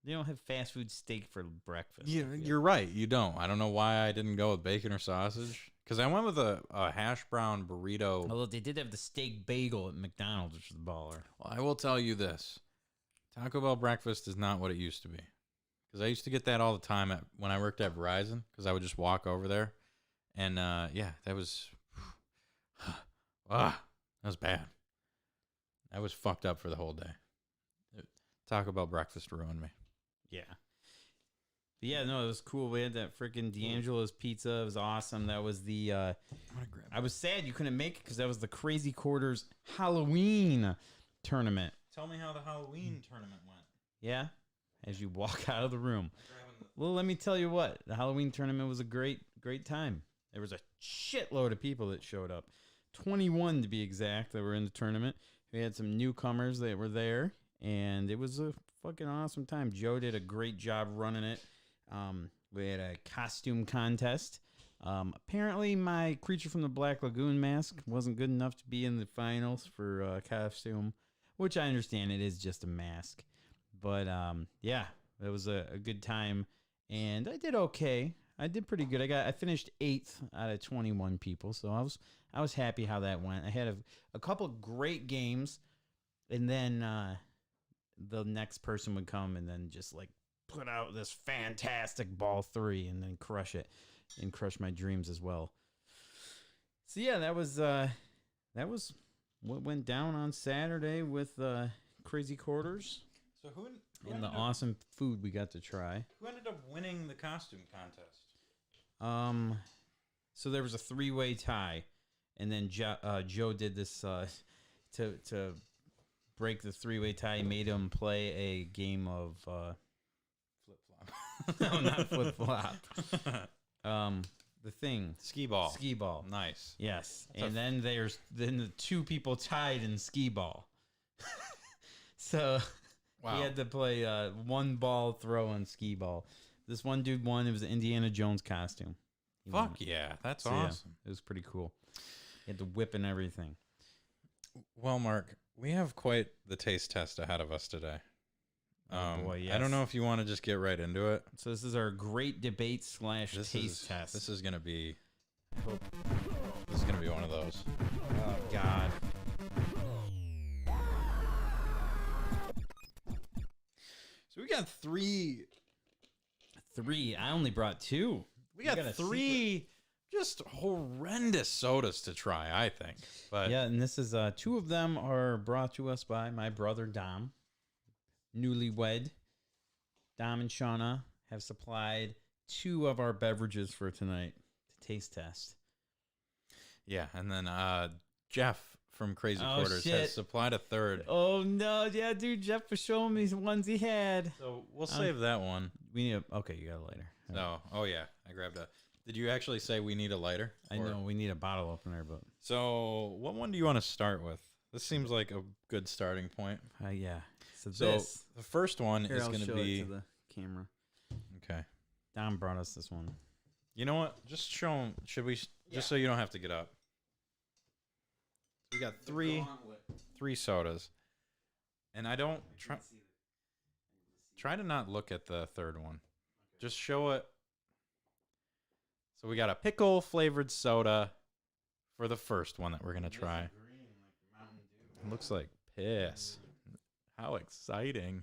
They don't have fast food steak for breakfast. Yeah, you're right. You don't. I don't know why I didn't go with bacon or sausage. Because I went with a hash brown burrito. Although they did have the steak bagel at McDonald's, which is a baller. Well, I will tell you this. Taco Bell breakfast is not what it used to be. Because I used to get that all the time when I worked at Verizon. Because I would just walk over there. And, that was... that was bad. I was fucked up for the whole day. Taco Bell breakfast ruined me. Yeah. But yeah, no, it was cool. We had that freaking D'Angelo's pizza. It was awesome. That was the... I was sad you couldn't make it because that was the Crazy Quarters Halloween tournament. Tell me how the Halloween tournament went. Yeah? As you walk out of the room. Well, let me tell you what. The Halloween tournament was a great time. There was a shitload of people that showed up. 21 to be exact that were in the tournament. We had some newcomers that were there. And it was a fucking awesome time. Joe did a great job running it. We had a costume contest. Apparently, my Creature from the Black Lagoon mask wasn't good enough to be in the finals for costume, which I understand it is just a mask. But yeah, it was a good time, and I did okay. I did pretty good. I finished 8th out of 21 people, so I was happy how that went. I had a couple great games, and then the next person would come and then just like put out this fantastic ball 3 and then crush it and crush my dreams as well. So yeah, that was what went down on Saturday with Crazy Quarters. So who and the awesome food we got to try. Who ended up winning the costume contest? So there was a 3-way tie, and then Joe did this to break the 3-way tie. He made him play a game of Flip flop. no, not flip flop. The thing. Skee ball. Skee ball. Nice. Yes. And then the 2 people tied in skee ball. So wow. He had to play 1 ball throw on skee ball. This one dude won. It was an Indiana Jones costume. Fuck yeah. That's awesome. Yeah, it was pretty cool. He had the whip and everything. Well, Mark, we have quite the taste test ahead of us today. Oh boy, yes. I don't know if you want to just get right into it. So this is our great debate / taste test. This is gonna be one of those. Oh God. So we got 3. 3. I only brought 2. We got 3 just horrendous sodas to try, I think. But yeah, and this is 2 of them are brought to us by my brother Dom. Newlywed. Dom and Shauna have supplied 2 of our beverages for tonight to taste test. Yeah, and then Jeff from Crazy Quarters has supplied a 3rd. Oh no, yeah, dude, Jeff was showing me the ones he had. So we'll save that one. We need okay, you got it later. So, oh yeah, I grabbed a. Did you actually say we need a lighter? I know we need a bottle opener, but So, what one do you want to start with? This seems like a good starting point. yeah. So So, the first one here, is I'll going to show be it to the camera. okay. Don brought us this one. You know what? Just show them. Should we? Just so you don't have to get up. We got three sodas, and I don't try to not look at the third one. Just show it. So we got a pickle flavored soda for the first one that we're gonna try. It looks like piss. How exciting!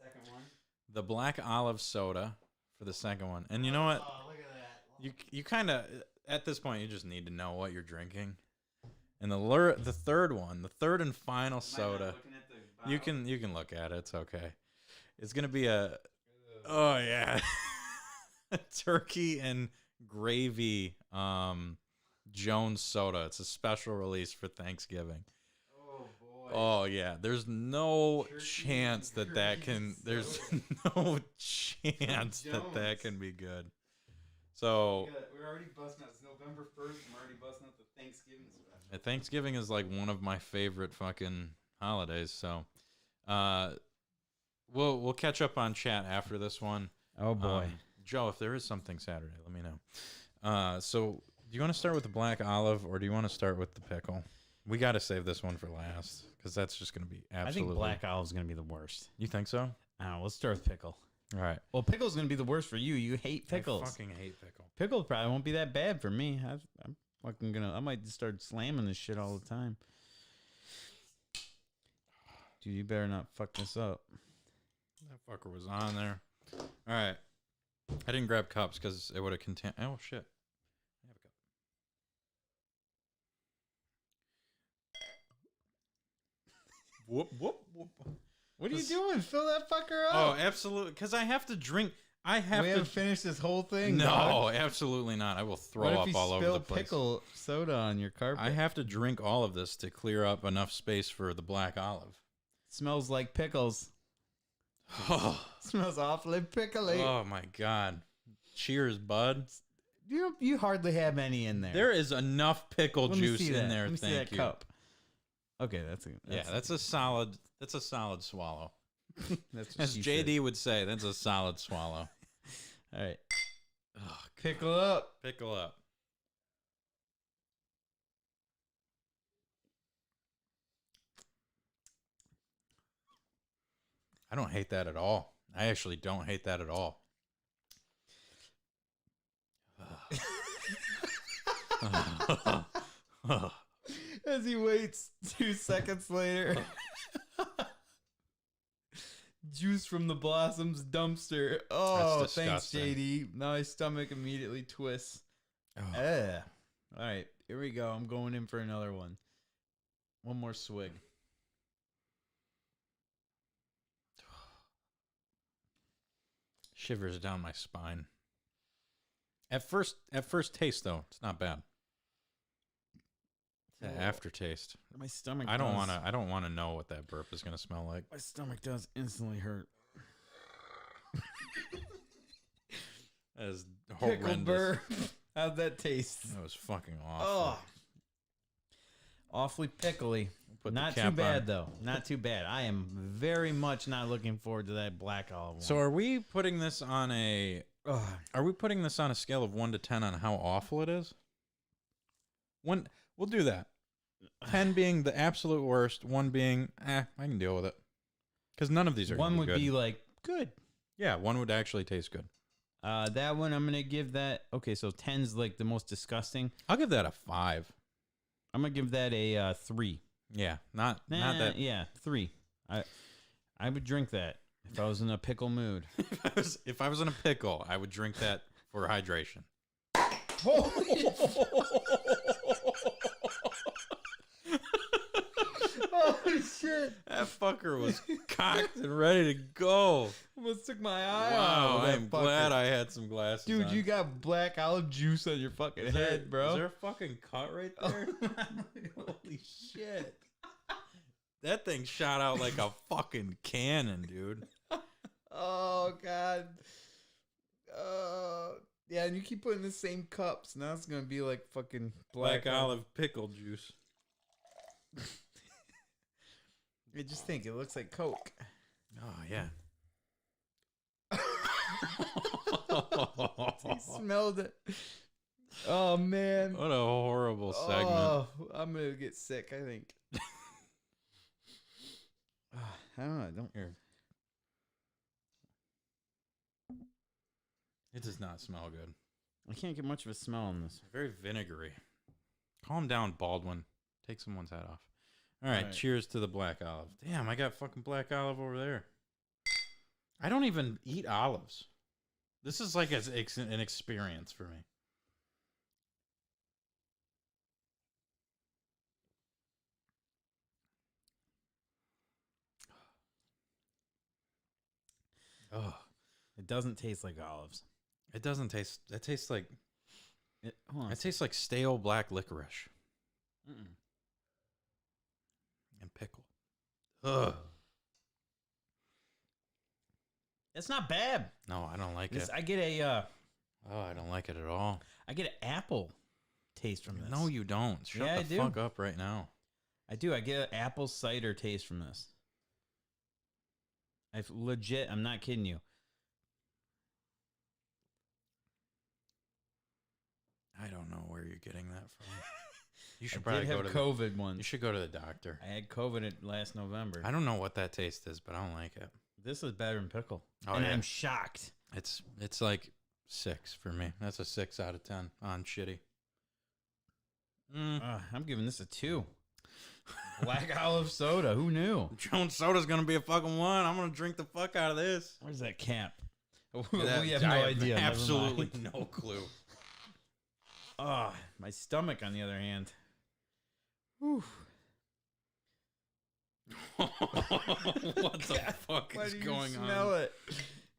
Second one. The black olive soda for the second one, and you know what? Oh, look at that. You kind of at this point you just need to know what you're drinking. And the third one, the third and final soda, you can look at it. It's okay. It's gonna be oh yeah, turkey and gravy Jones soda. It's a special release for Thanksgiving. Oh boy. Oh yeah, there's no chance that can. There's no chance that can be good. So we're already busting out. It's November 1st. We're already busting out the Thanksgiving special. Thanksgiving is like one of my favorite fucking holidays. So, we'll catch up on chat after this one. Oh boy, Joe, if there is something Saturday, let me know. So, do you want to start with the black olive or do you want to start with the pickle? We got to save this one for last because that's just going to be absolutely. I think black olive's gonna be the worst. You think so? Let's start with pickle. All right. Well, pickle's gonna be the worst for you. You hate pickles. I fucking hate pickle. Pickle probably won't be that bad for me. I'm fucking gonna. I might just start slamming this shit all the time. Dude, you better not fuck this up. That fucker was on there. All right. I didn't grab cups because it would have contained. Oh shit. I have a cup. Whoop whoop whoop. What are you doing? Fill that fucker up. Oh, absolutely. Because I have to drink. I have we to haven't finished this whole thing. No, dog. Absolutely not. I will throw What if up you all over the place. pickle soda on your carpet? I have to drink all of this to clear up enough space for the black olive. Smells like pickles. Oh, Smells awfully pickly. oh my god. Cheers, bud. You hardly have any in there. There is enough pickle Let me juice see in that. there. Let me see Thank that you. cup. Okay, that's That's a solid swallow. that's what As she JD said. would say, that's a solid swallow. All right, Oh, pickle up. pickle up. I don't hate that at all. I actually don't hate that at all. As he waits 2 seconds later. Juice from the Blossoms dumpster. Oh, That's thanks, disgusting. JD. My stomach immediately twists. Oh. All right, here we go. I'm going in for another one. One more swig. Shivers down my spine. At first taste though, it's not bad. The Oh. aftertaste. My stomach. I don't want to know what that burp is going to smell like. My stomach does instantly hurt. That is Pickle horrendous. burp. How'd that taste? That was fucking awful. Oh, awfully pickly. Put the Not too cap bad on. though. Not too bad. I am very much not looking forward to that black olive one. So are we putting this on a Ugh. Are we putting this on a scale of 1 to 10 on how awful it is? One, we'll do that. 10 being the absolute worst, 1 being, I can deal with it. Because none of these are One gonna would good. be like good. Yeah, 1 would actually taste good. That one I'm gonna give that. Okay, so 10's like the most disgusting. I'll give that a 5. I'm gonna give that a 3. Yeah, not that. Yeah, 3. I would drink that if I was in a pickle mood. If I was in a pickle, I would drink that for hydration. Holy shit! That fucker was cocked and ready to go. Almost took my eye Wow, out. I am glad I had some glasses Dude, on. you got black olive juice on your fucking head, bro. Is there a fucking cut right there? Holy shit. That thing shot out like a fucking cannon, dude. Oh god. Yeah, and you keep putting the same cups. Now it's gonna be like fucking Black olive pickle juice. I just think it looks like Coke. Oh yeah. He smelled it. Oh man. What a horrible segment. Oh, I'm gonna get sick, I think. I don't know. Don't Here. It does not smell good. I can't get much of a smell on this. Very vinegary. Calm down, Baldwin. Take someone's hat off. All right, cheers to the black olive. Damn, I got fucking black olive over there. I don't even eat olives. This is like an experience for me. Oh, It doesn't taste like olives. it doesn't taste. It tastes like. Hold on. It tastes like stale black licorice and pickle. Ugh. It's not bad. No, I don't like it. I get a Oh, I don't like it at all. I get an apple taste from this. No, you don't. Shut Yeah, I the do. fuck up right now. I do. I get an apple cider taste from this. I'm not kidding you. I don't know where you're getting that from. You should I probably did go have to COVID you once. should go to the doctor. I had COVID last November. I don't know what that taste is, but I don't like it. This is better than pickle. Oh, and yeah. I'm shocked. It's like 6 for me. That's a 6 out of 10 on shitty. I'm giving this a 2. Black olive soda. Who knew? Jones Soda's gonna be a fucking 1. I'm gonna drink the fuck out of this. Where's that cap? That- We have no I idea. Never Absolutely mind. no clue. Oh, my stomach, on the other hand. Whew. What the fuck Why is do you going smell on? it?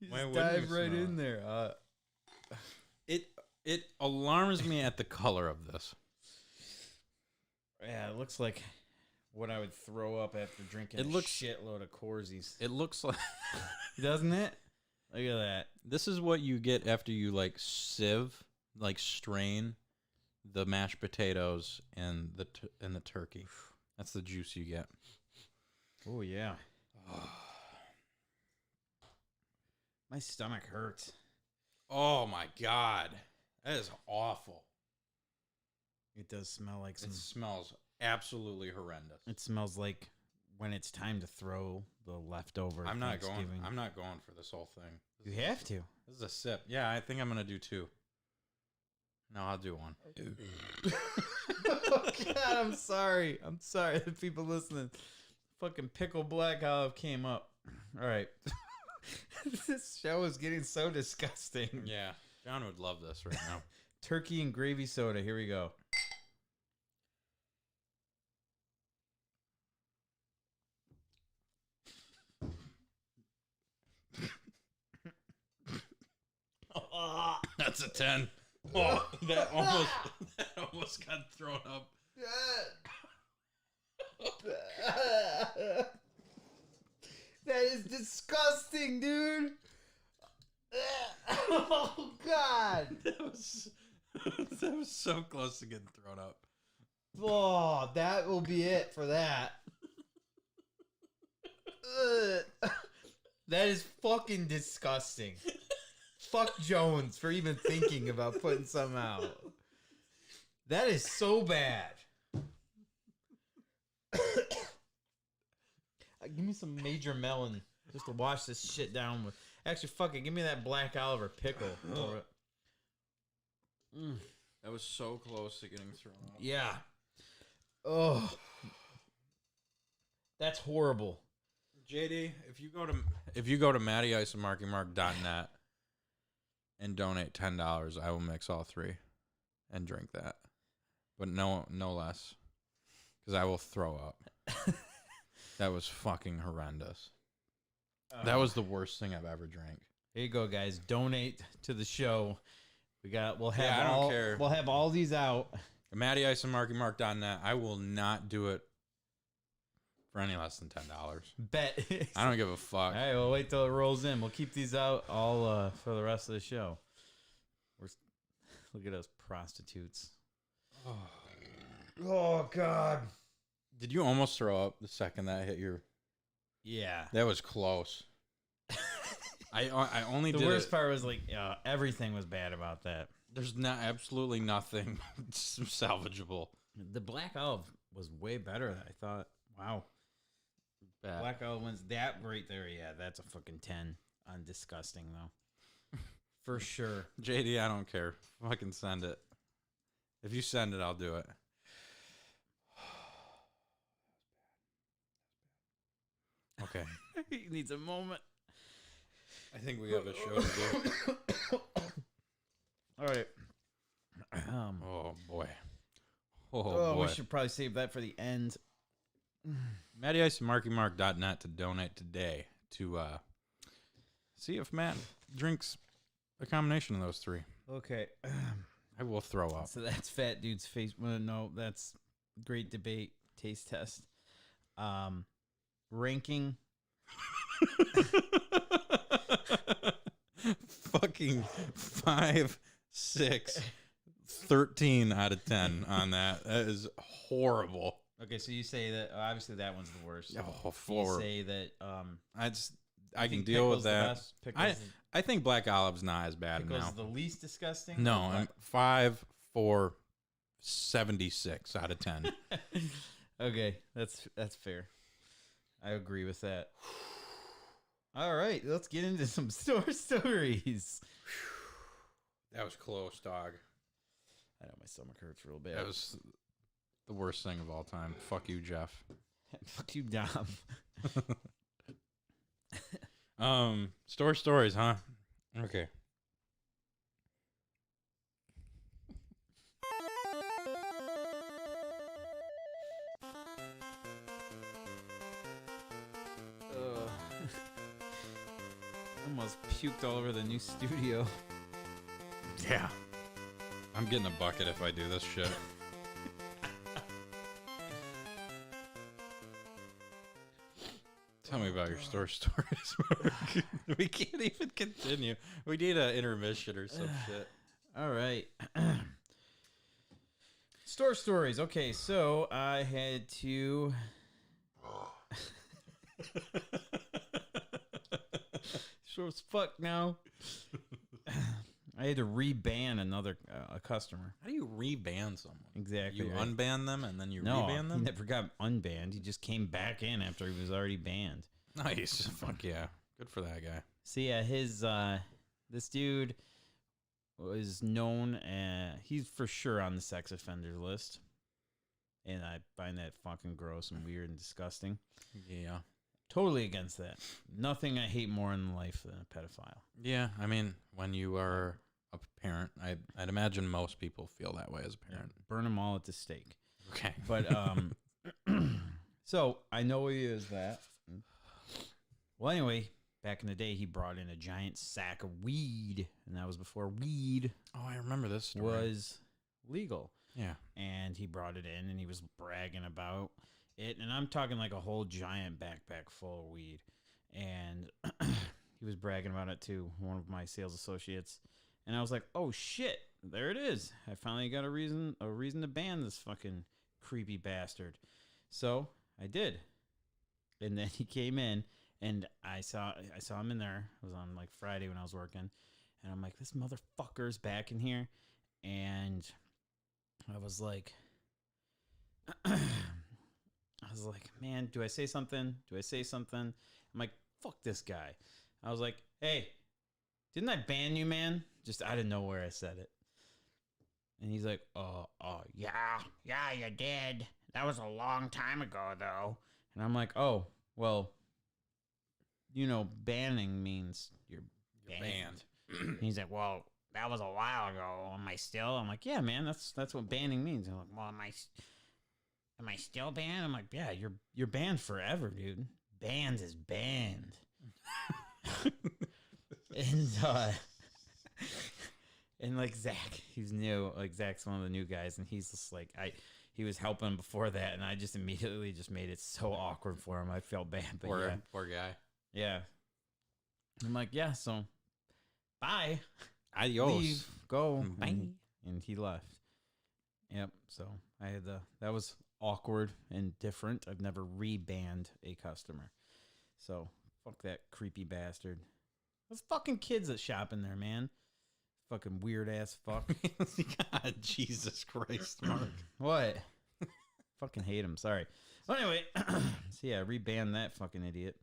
You Why just wouldn't dive you right smell in there. It alarms me at the color of this. Yeah, it looks like what I would throw up after drinking It a looks- shitload of Corsies. It looks like Doesn't it? Look at that. this is what you get after you like sieve, like strain the mashed potatoes and the turkey. That's the juice you get. Oh, yeah. My stomach hurts. Oh my god, that is awful. It does smell like some. It smells absolutely horrendous. It smells like when it's time to throw the leftover. I'm not Thanksgiving. going. I'm not going for this whole thing. You have to. This is a sip. Yeah, I think I'm gonna do 2. No, I'll do 1. Oh, God, I'm sorry. I'm sorry, the people listening. Fucking pickle black olive came up. All right. This show is getting so disgusting. Yeah, John would love this right now. Turkey and gravy soda. Here we go. That's a 10. Oh, that almost got thrown up. That is disgusting, dude. Oh, God. That was so close to getting thrown up. Oh, that will be it for that. Ugh. That is fucking disgusting. Fuck Jones for even thinking about putting some out. That is so bad. Give me some major melon just to wash this shit down with. Actually, fuck it. Give me that black olive or pickle. That was so close to getting thrown up. Yeah. Oh. That's horrible. JD, if you go to MattyIceandMarkyMark.net and donate $10, I will mix all 3 and drink that, but no less, because I will throw up. That was fucking horrendous. That was the worst thing I've ever drank. Here you go, guys. Donate to the show. We'll have Yeah, I don't all care. We'll have all these out. MattyIceandMarkyMark.net. I will not do it for any less than $10. Bet. I don't give a fuck. All right, we'll wait till it rolls in. We'll keep these out all for the rest of the show. Look at us prostitutes. Oh God! Did you almost throw up the second that hit your? Yeah, that was close. I only the did worst it. part was like everything was bad about that. There's absolutely nothing salvageable. The Black Olive was way better than I thought. Wow. Bad. Black Olive one's that right there. Yeah, that's a fucking 10 on disgusting though. For sure. JD, I don't care. Fucking send it. If you send it, I'll do it. Okay. He needs a moment. I think we have a show to do. All right. Oh boy. Oh, boy. we should probably save that for the end. Matty Ice and MarkyMark.net to donate today to see if Matt drinks a combination of those three. Okay. I will throw up. So that's Fat Dude's face. Well, no, that's Great Debate Taste Test. Ranking. Fucking 5, 6, 13 out of 10 on that. That is horrible. Okay, so you say that obviously that one's the worst. Oh, 4. You say that I can think deal with Pickle's the that. best? Pickle's I think Black Olive's not as bad Pickle's now. the least disgusting? No, I'm 5, 4, 76 out of 10. Okay, that's fair. I agree with that. All right, let's get into some store stories. That was close, dog. I know my stomach hurts real bad. That was the worst thing of all time. Fuck you, Jeff. Fuck you, Dom. Store stories, huh? Okay. Almost puked all over the new studio. Yeah. I'm getting a bucket if I do this shit. Tell me about your store stories, Mark. We can't even continue. We need an intermission or some shit. All right. Store stories. Okay, so I had to... Sure as fuck now. I had to reban another a customer. How do you reban someone? Exactly. You right. unban them and then you No, reban them? he never got unbanned. He just came back in after he was already banned. Nice. Fuck yeah. Good for that guy. So yeah, this dude was known, he's for sure on the sex offender list. And I find that fucking gross and weird and disgusting. Yeah. Totally against that. Nothing I hate more in life than a pedophile. Yeah, I mean, when you are a parent, I'd imagine most people feel that way as a parent. Burn them all at the stake. Okay. But, so I know he is that. Well, anyway, back in the day, he brought in a giant sack of weed, and that was before weed Oh, I remember this story. was legal. Yeah. And he brought it in, and he was bragging about it, and I'm talking like a whole giant backpack full of weed. And he was bragging about it to one of my sales associates, and I was like, "Oh shit, there it is! I finally got a reason to ban this fucking creepy bastard." So I did, and then he came in, and I saw him in there. It was on like Friday when I was working, and I'm like, "This motherfucker's back in here," and I was like. Man, do I say something? I'm like, fuck this guy. I was like, hey, didn't I ban you, man? Just out of nowhere, I said it. And he's like, yeah, you did. That was a long time ago, though. And I'm like, oh, well, banning means you're banned. And he's like, well, that was a while ago. Am I still? I'm like, yeah, man, that's what banning means. And I'm like, well, Am I still banned? I'm like, yeah, you're banned forever, dude. Banned is banned. And like Zach, he's new. Like Zach's one of the new guys, and he's just like he was helping before that, and I just immediately just made it so awkward for him. I felt bad, but Poor guy. yeah. I'm like, yeah, so bye. Adios. Leave, go. Bye. and he left. Yep. So I had that was awkward and different. I've never rebanned a customer. So fuck that creepy bastard. Those fucking kids that shop in there, man. Fucking weird ass fuck. God, Jesus Christ, Mark. What? Fucking hate him. Sorry. Well, anyway, so yeah, rebanned that fucking idiot.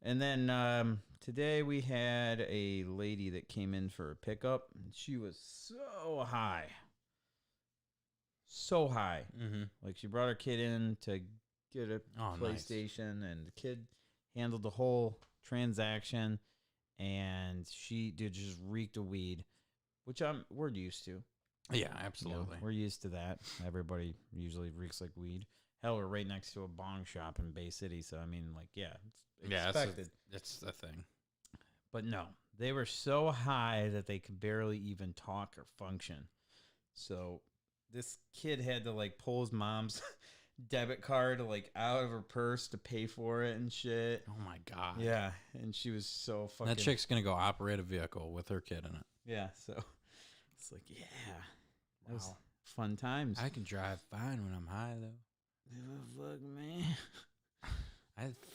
And then today we had a lady that came in for a pickup. She was so high. So high. Mm-hmm. Like, she brought her kid in to get a PlayStation, and the kid handled the whole transaction. And she just reeked of weed, which we're used to. Yeah, absolutely. You know, we're used to that. Everybody usually reeks like weed. Hell, we're right next to a bong shop in Bay City, so I mean, like, yeah, it's expected. That's the thing. But no, they were so high that they could barely even talk or function. So this kid had to like pull his mom's debit card like out of her purse to pay for it and shit. Oh my God. Yeah, and she was so fucking. That chick's gonna go operate a vehicle with her kid in it. Yeah, so it's like, yeah, that was fun times. I can drive fine when I'm high though. Oh, fuck, man.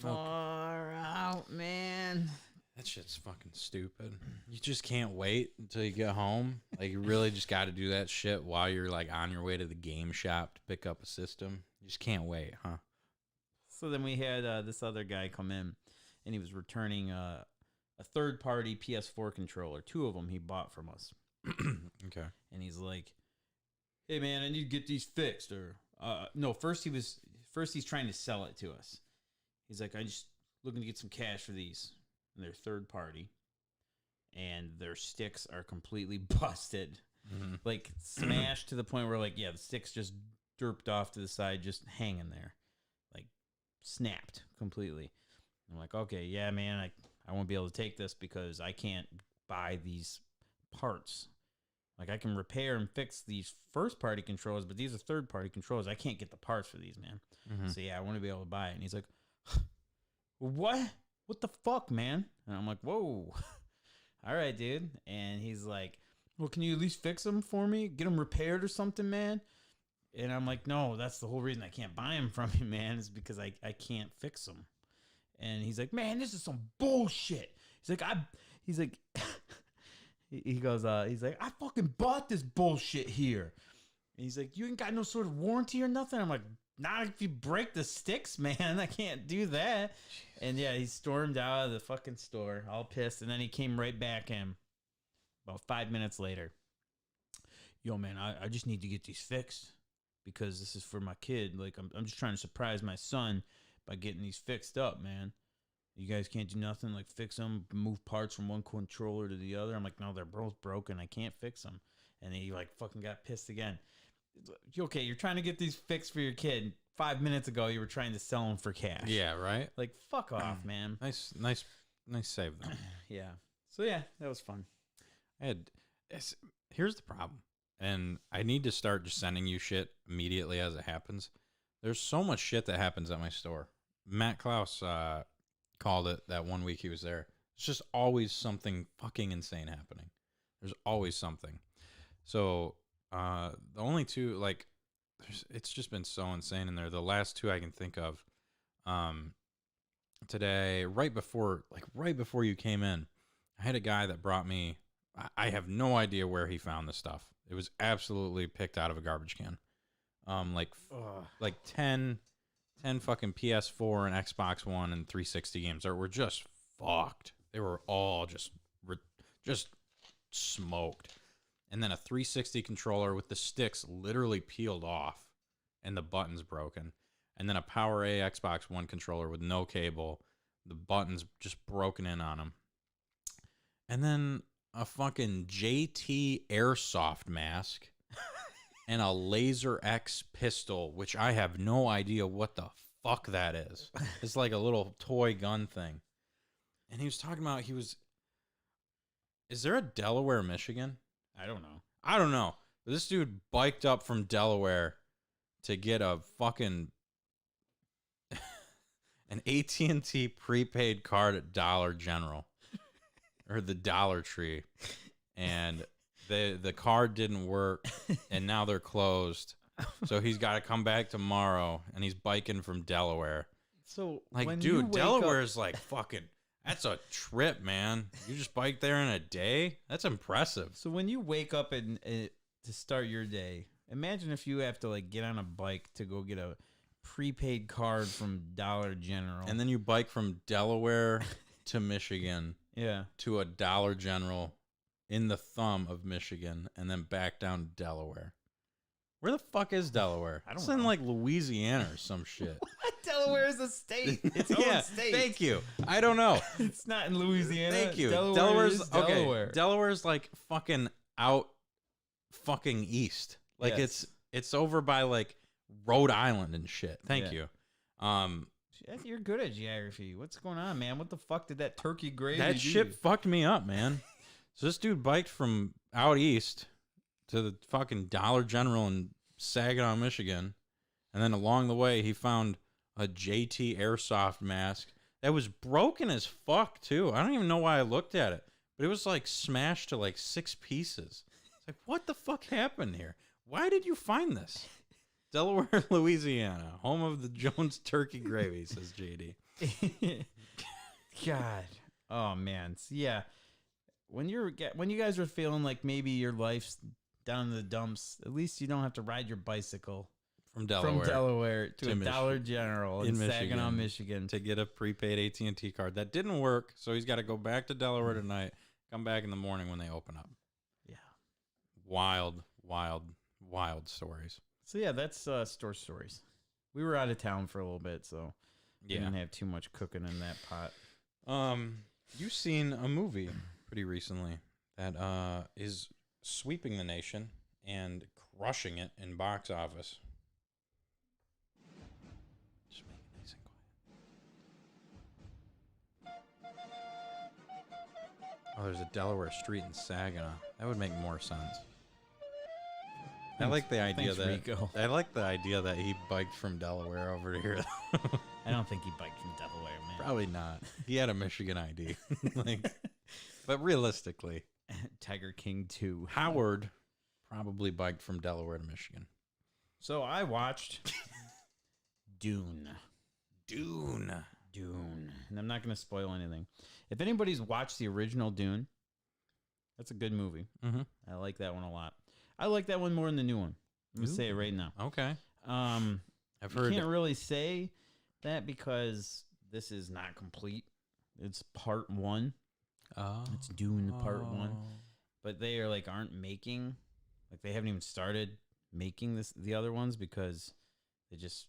Far Far out, man. That shit's fucking stupid. You just can't wait until you get home. Like, you really just got to do that shit while you're like on your way to the game shop to pick up a system. You just can't wait, huh? So then we had this other guy come in, and he was returning a third-party PS4 controller. 2 of them he bought from us. Okay. And he's like, "Hey man, I need to get these fixed." Or no, first he's trying to sell it to us. He's like, "I'm just looking to get some cash for these." And they're third party, and their sticks are completely busted, like smashed to the point where, like, yeah, the sticks just derped off to the side, just hanging there, like snapped completely. I'm like, okay, yeah, man, I won't be able to take this because I can't buy these parts. Like, I can repair and fix these first party controllers, but these are third party controllers. I can't get the parts for these, man. So yeah, I want to be able to buy it. And he's like, what? What the fuck, man? And I'm like, whoa. All right, dude. And he's like, well, can you at least fix them for me? Get them repaired or something, man? And I'm like, no, that's the whole reason I can't buy them from you, man, is because I can't fix them. And he's like, man, this is some bullshit. He's like, he's like, I fucking bought this bullshit here. And he's like, you ain't got no sort of warranty or nothing? I'm like, not if you break the sticks, man. I can't do that. And yeah, he stormed out of the fucking store, all pissed. And then he came right back in about 5 minutes later. Yo, man, I just need to get these fixed because this is for my kid. Like, I'm just trying to surprise my son by getting these fixed up, man. You guys can't do nothing, like fix them, move parts from one controller to the other. I'm like, no, they're both broken. I can't fix them. And he like fucking got pissed again. Okay, you're trying to get these fixed for your kid. 5 minutes ago, you were trying to sell them for cash. Yeah, right? Like, fuck off, man. Nice save, though. Yeah. So, yeah, that was fun. Here's the problem. And I need to start just sending you shit immediately as it happens. There's so much shit that happens at my store. Matt Klaus called it that 1 week he was there. It's just always something fucking insane happening. There's always something. So the only two, like, it's just been so insane in there. The last two I can think of today, right before you came in, I had a guy that brought me, I have no idea where he found this stuff. It was absolutely picked out of a garbage can. Like 10 fucking PS4 and Xbox One and 360 games that were just fucked. They were all just smoked. And then a 360 controller with the sticks literally peeled off and the buttons broken. And then a Power A Xbox One controller with no cable, the buttons just broken in on them. And then a fucking JT Airsoft mask and a Laser X pistol, which I have no idea what the fuck that is. It's like a little toy gun thing. And he was talking about is there a Delaware, Michigan? I don't know. But this dude biked up from Delaware to get a fucking an AT&T prepaid card at Dollar General or the Dollar Tree. And the card didn't work, and now they're closed. So he's got to come back tomorrow, and he's biking from Delaware. So, Like, when dude, you wake Delaware up- is like fucking. That's a trip, man. You just bike there in a day. That's impressive. So when you wake up and to start your day, imagine if you have to like get on a bike to go get a prepaid card from Dollar General, And then you bike from Delaware to Michigan yeah, to a Dollar General in the thumb of Michigan, and then back down to Delaware. Where the fuck is Delaware? I don't It's in know. like Louisiana or some shit. Delaware is a state. Its own Yeah, state. thank you. I don't know. It's not in Louisiana. Thank you. Delaware's okay. Delaware's like fucking out, fucking east. Like Yes. it's over by like Rhode Island and shit. Thank Yeah. you. You're good at geography. What's going on, man? What the fuck did that turkey gravy That do? shit fucked me up, man. So this dude biked from out east to the fucking Dollar General in Saginaw, Michigan, and then along the way he found a JT airsoft mask that was broken as fuck too. I don't even know why I looked at it, but it was like smashed to like 6 pieces. It's like, what the fuck happened here? Why did you find this? Delaware, Louisiana, home of the Jones turkey gravy, says JD. God. Oh man. So, yeah. When you guys are feeling like maybe your life's down in the dumps, at least you don't have to ride your bicycle From Delaware. from Delaware to a Michigan. Dollar General in Saginaw, Michigan. To get a prepaid AT&T card. That didn't work, so he's got to go back to Delaware tonight, come back in the morning when they open up. Yeah. Wild, wild, wild stories. So yeah, that's store stories. We were out of town for a little bit, so we Yeah. didn't have too much cooking in that pot. You've seen a movie pretty recently that is sweeping the nation and crushing it in box office. Just make it nice and quiet. Oh, there's a Delaware street in Saginaw. That would make more sense. I like the idea Thanks, that Rico. I like the idea that he biked from Delaware over to here. I don't think he biked from Delaware, man. Probably not. He had a Michigan ID. But realistically, Tiger King 2. Howard probably biked from Delaware to Michigan. So I watched Dune. Dune. And I'm not going to spoil anything. If anybody's watched the original Dune, that's a good movie. Mm-hmm. I like that one a lot. I like that one more than the new one. I'm going to say it right now. Okay. I've heard- can't really say that because this is not complete. It's part 1. Oh. It's Dune part 1. But they are like aren't making, like they haven't even started making the other ones because they just,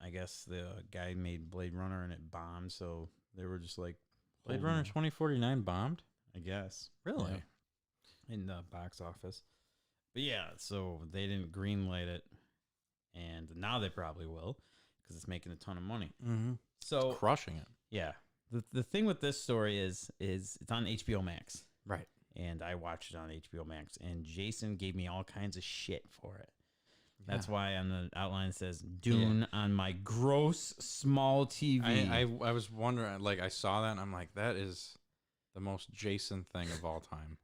I guess the guy made Blade Runner and it bombed, so they were just like Blade holding Runner it, 2049 bombed? I guess. Really? Yeah, in the box office. But yeah, so they didn't greenlight it, and now they probably will because it's making a ton of money. Mm-hmm. So Crushing it. yeah, the thing with this story is it's on HBO Max. Right. And I watched it on HBO Max, and Jason gave me all kinds of shit for it. That's why on the outline it says Dune on my gross small TV. I was wondering, like, I saw that and I'm like, that is the most Jason thing of all time.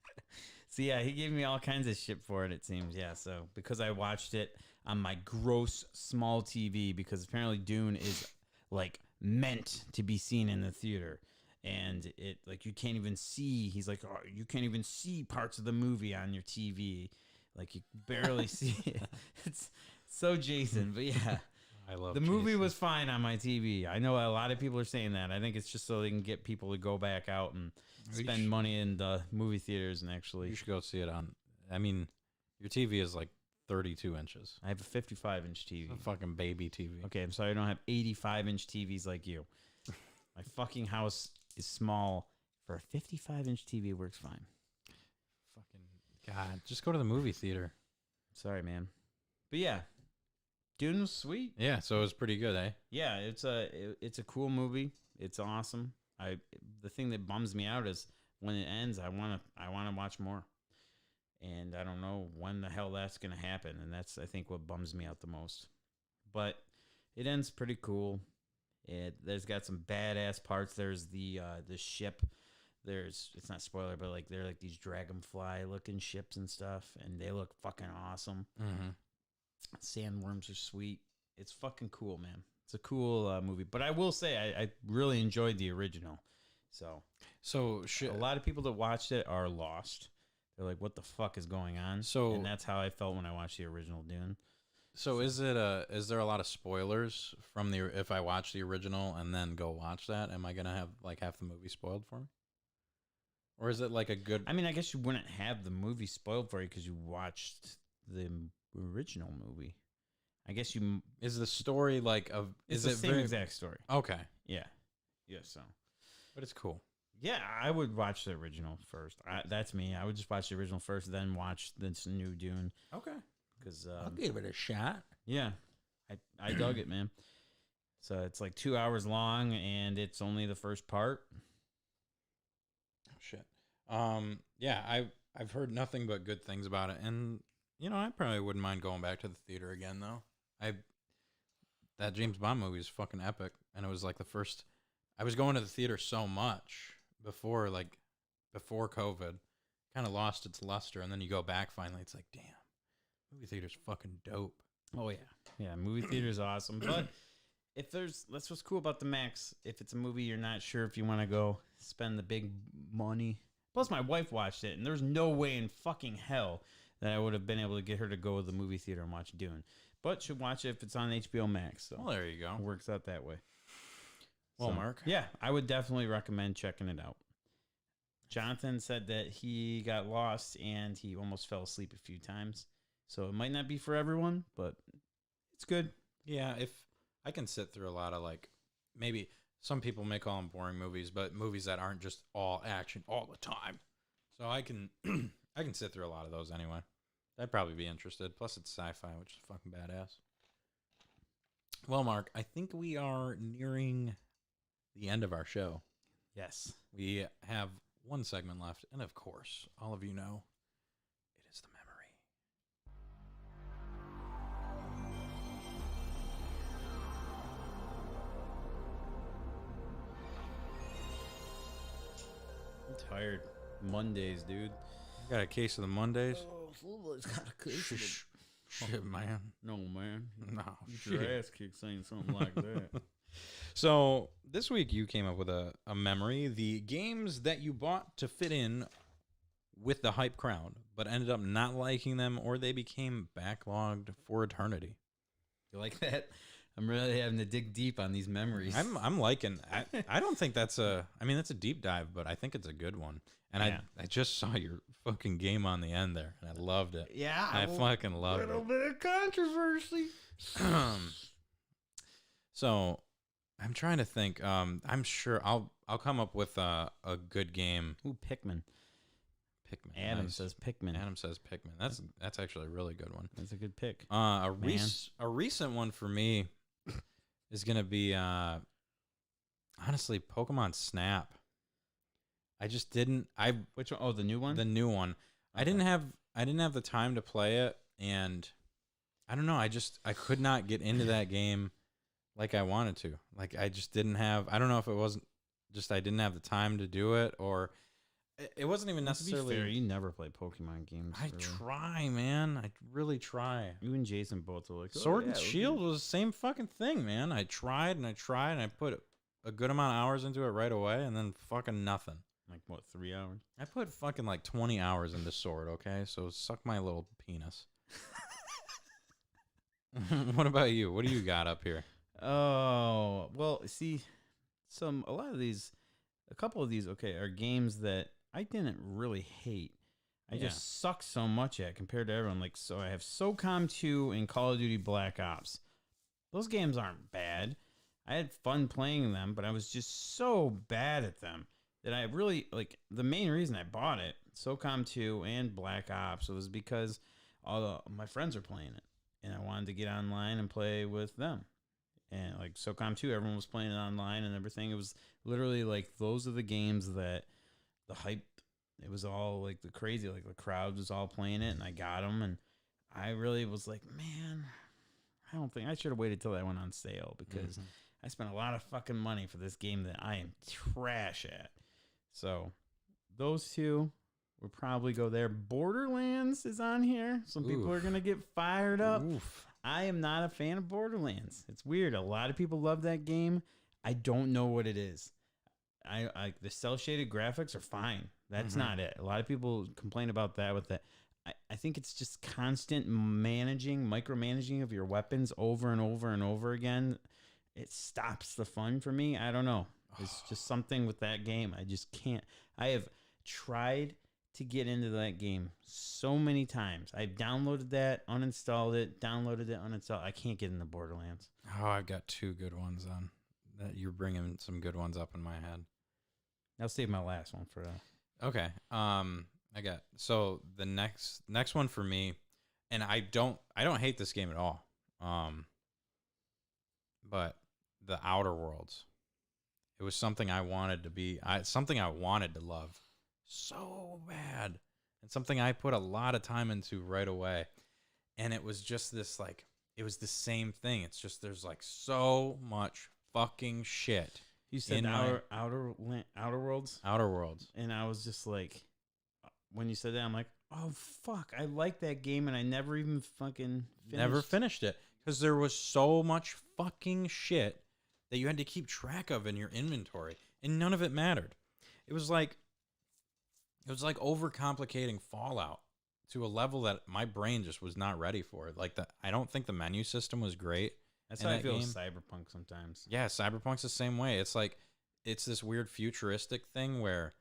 So yeah, he gave me all kinds of shit for it, it seems. Yeah, so because I watched it on my gross small TV, because apparently Dune is like meant to be seen in the theater. And it like you can't even see. He's like, oh, you can't even see parts of the movie on your TV. Like you barely see it. It's so Jason, but yeah, I love the movie Jason. was fine on my TV. I know a lot of people are saying that. I think it's just so they can get people to go back out and You spend sh- money in the movie theaters and actually. You should go see it on. I mean, your TV is like 32 inches. I have a 55-inch TV. It's a fucking baby TV. Okay, I'm sorry I don't have 85-inch TVs like you. My fucking house is small. For a 55-inch TV, it works fine. Fucking God, just go to the movie theater. Sorry, man. But yeah, Dune was sweet. Yeah, so it was pretty good, eh? Yeah, it's a cool movie. It's awesome. The thing that bums me out is when it ends, I wanna watch more, and I don't know when the hell that's gonna happen. And that's I think what bums me out the most. But it ends pretty cool. There's got some badass parts. There's the ship it's not spoiler, but like they're like these dragonfly looking ships and stuff, and they look fucking awesome. Mm-hmm. Sandworms are sweet. It's fucking cool, man. It's a cool movie. But I will say I really enjoyed the original. So a lot of people that watched it are lost. They're like, what the fuck is going on? So, and that's how I felt when I watched the original Dune. So is there a lot of spoilers from if I watch the original and then go watch that? Am I gonna have like half the movie spoiled for me? Or is it like a good? I mean, I guess you wouldn't have the movie spoiled for you because you watched the original movie. I guess you Is the story like it's is the it same very exact story? okay? Yeah. So But it's cool. yeah, I would watch the original first. That's me. I would just watch the original first, then watch this new Dune. Okay. Because I'll give it a shot. yeah, I dug it, man. So it's like 2 hours long, and it's only the first part. Oh shit. Yeah, I've heard nothing but good things about it, and I probably wouldn't mind going back to the theater again though. That James Bond movie is fucking epic, and it was like the first. I was going to the theater so much before COVID, kind of lost its luster, and then you go back finally. It's like, damn, movie theater's fucking dope. Oh yeah, movie theater is awesome. But that's what's cool about the Max. If it's a movie you're not sure if you want to go spend the big money. Plus, my wife watched it, and there's no way in fucking hell that I would have been able to get her to go to the movie theater and watch Dune. But she'll watch it if it's on HBO Max. So well, there you go. It works out that way. Well, So, Mark. Yeah, I would definitely recommend checking it out. Jonathan said that he got lost and he almost fell asleep a few times. So it might not be for everyone, but it's good. Yeah, if I can sit through a lot of maybe some people may call them boring movies, but movies that aren't just all action all the time. So I can I can sit through a lot of those anyway. I'd probably be interested. Plus it's sci-fi, which is fucking badass. Well, Mark, I think we are nearing the end of our show. Yes. We have one segment left, and of course, all of you know, it is the memory. I'm tired. Mondays, dude. You got a case of the Mondays? Oh, somebody's got a case. Shit, man. No, man. No, Get your ass kicked saying something like that. So this week you came up with a memory. The games that you bought to fit in with the hype crowd, but ended up not liking them, or they became backlogged for eternity. You like that? I'm really having to dig deep on these memories. I'm liking. I don't think that's a. I mean, that's a deep dive, but I think it's a good one. And Yeah. I just saw your fucking game on the end there, and I loved it. Yeah, I fucking loved a little it. bit of controversy. So I'm trying to think. I'm sure I'll come up with a good game. Ooh, Pikmin. Pikmin. Adam nice. says Pikmin. Adam says Pikmin. That's actually a really good one. That's a good pick. A recent one for me is gonna be honestly Pokemon Snap. I just didn't. Which one? Oh, the new one. The new one. I didn't have the time to play it, and I don't know. I could not get into that game like I wanted to. Like I just didn't have. I don't know if it wasn't just I didn't have the time to do it, or it wasn't even necessarily. To be fair, you never play Pokemon games. I try, man. I really try. You and Jason both were like, Sword and Shield was the same fucking thing, man. I tried and I tried and I put a good amount of hours into it right away, and then fucking nothing. Like what, 3 hours? I put fucking like 20 hours into Sword, okay? So suck my little penis. What about you? What do you got up here? Oh, well, see, a couple of these, okay, are games that I didn't really hate. I just suck so much at compared to everyone. Like, so I have SOCOM 2 and Call of Duty Black Ops. Those games aren't bad. I had fun playing them, but I was just so bad at them that I really, like, the main reason I bought it, SOCOM 2 and Black Ops, was because all my friends are playing it, and I wanted to get online and play with them. And, like, SOCOM 2, everyone was playing it online and everything. It was literally, like, those are the games that the hype, it was all, like, the crazy, like, the crowd was all playing it, and I got them, and I really was like, man, I don't think I should have waited till that went on sale, because I spent a lot of fucking money for this game that I am trash at. So those two would probably go there. Borderlands is on here. Some people are going to get fired up. Oof. I am not a fan of Borderlands. It's weird. A lot of people love that game. I don't know what it is. I the cell shaded graphics are fine. That's not it. A lot of people complain about that with that. I think it's just constant micromanaging of your weapons over and over and over again. It stops the fun for me. I don't know. It's just something with that game. I just can't. I have tried to get into that game so many times. I've downloaded that, uninstalled it, downloaded it, uninstalled. I can't get into Borderlands. Oh, I've got 2 good ones on. That you're bringing some good ones up in my head. I'll save my last one for Okay. I got so the next one for me, and I don't hate this game at all. But the Outer Worlds, it was something I wanted to be, something I wanted to love so bad, and something I put a lot of time into right away. And it was just this like, it was the same thing. It's just there's like so much fucking shit. You said Outer Worlds? Outer Worlds. And I was just like, when you said that, I'm like, oh, fuck. I like that game, and I never even fucking finished. Never finished it. Because there was so much fucking shit that you had to keep track of in your inventory, and none of it mattered. It was like overcomplicating Fallout to a level that my brain just was not ready for. Like, I don't think the menu system was great. That's how I feel with Cyberpunk sometimes. Yeah, Cyberpunk's the same way. It's like, it's this weird futuristic thing where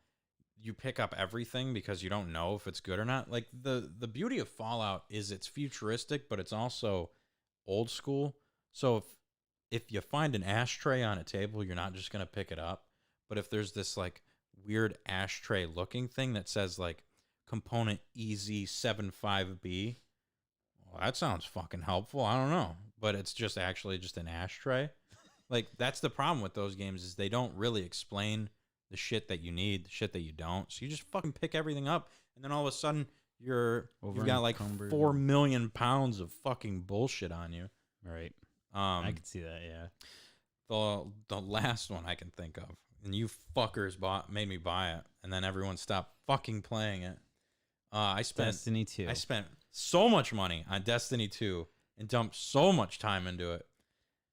you pick up everything because you don't know if it's good or not. Like, the beauty of Fallout is it's futuristic, but it's also old school. So if you find an ashtray on a table, you're not just going to pick it up. But if there's this like weird ashtray looking thing that says like component EZ75B, well, that sounds fucking helpful. I don't know. But it's just actually just an ashtray. Like, that's the problem with those games is they don't really explain the shit that you need, the shit that you don't. So you just fucking pick everything up, and then all of a sudden you've got like 4 million pounds of fucking bullshit on you. Right. I could see that, yeah. The last one I can think of, and you fuckers made me buy it, and then everyone stopped fucking playing it. Destiny 2. I spent so much money on Destiny 2 and dumped so much time into it.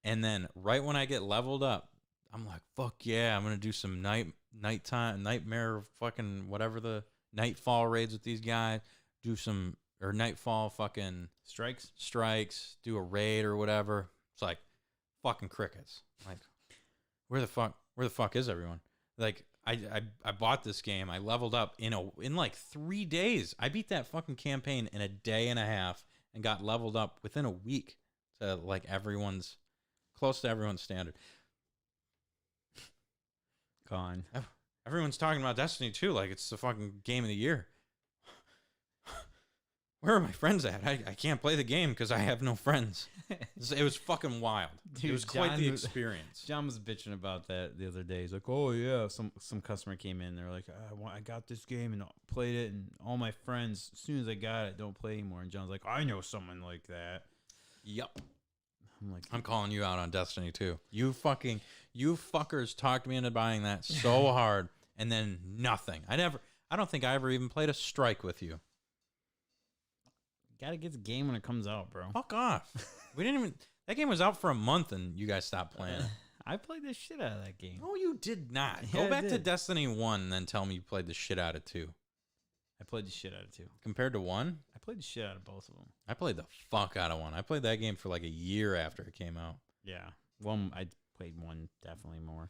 And then right when I get leveled up, I'm like, fuck yeah, I'm going to do some nightmare fucking whatever the nightfall raids with these guys. Do some, or nightfall fucking strikes, do a raid or whatever. It's like fucking crickets. Like, where the fuck is everyone? Like, I bought this game. I leveled up in like 3 days. I beat that fucking campaign in a day and a half and got leveled up within a week to like close to everyone's standard. Gone. Everyone's talking about Destiny 2 like it's the fucking game of the year. Where are my friends at? I can't play the game because I have no friends. It was fucking wild. Dude, it was quite the experience. John was bitching about that the other day. He's like, oh, yeah. Some customer came in. They're like, I got this game and played it, and all my friends, as soon as I got it, don't play anymore. And John's like, I know someone like that. Yep. I'm calling you out on Destiny 2. You fuckers talked me into buying that so hard, and then nothing. I don't think I ever even played a strike with you. Gotta get the game when it comes out, bro. Fuck off. That game was out for a month and you guys stopped playing. I played the shit out of that game. No, you did not. Yeah, Go back to Destiny 1 and then tell me you played the shit out of 2. I played the shit out of 2. Compared to 1? I played the shit out of both of them. I played the fuck out of 1. I played that game for like a year after it came out. Yeah. I played 1 definitely more.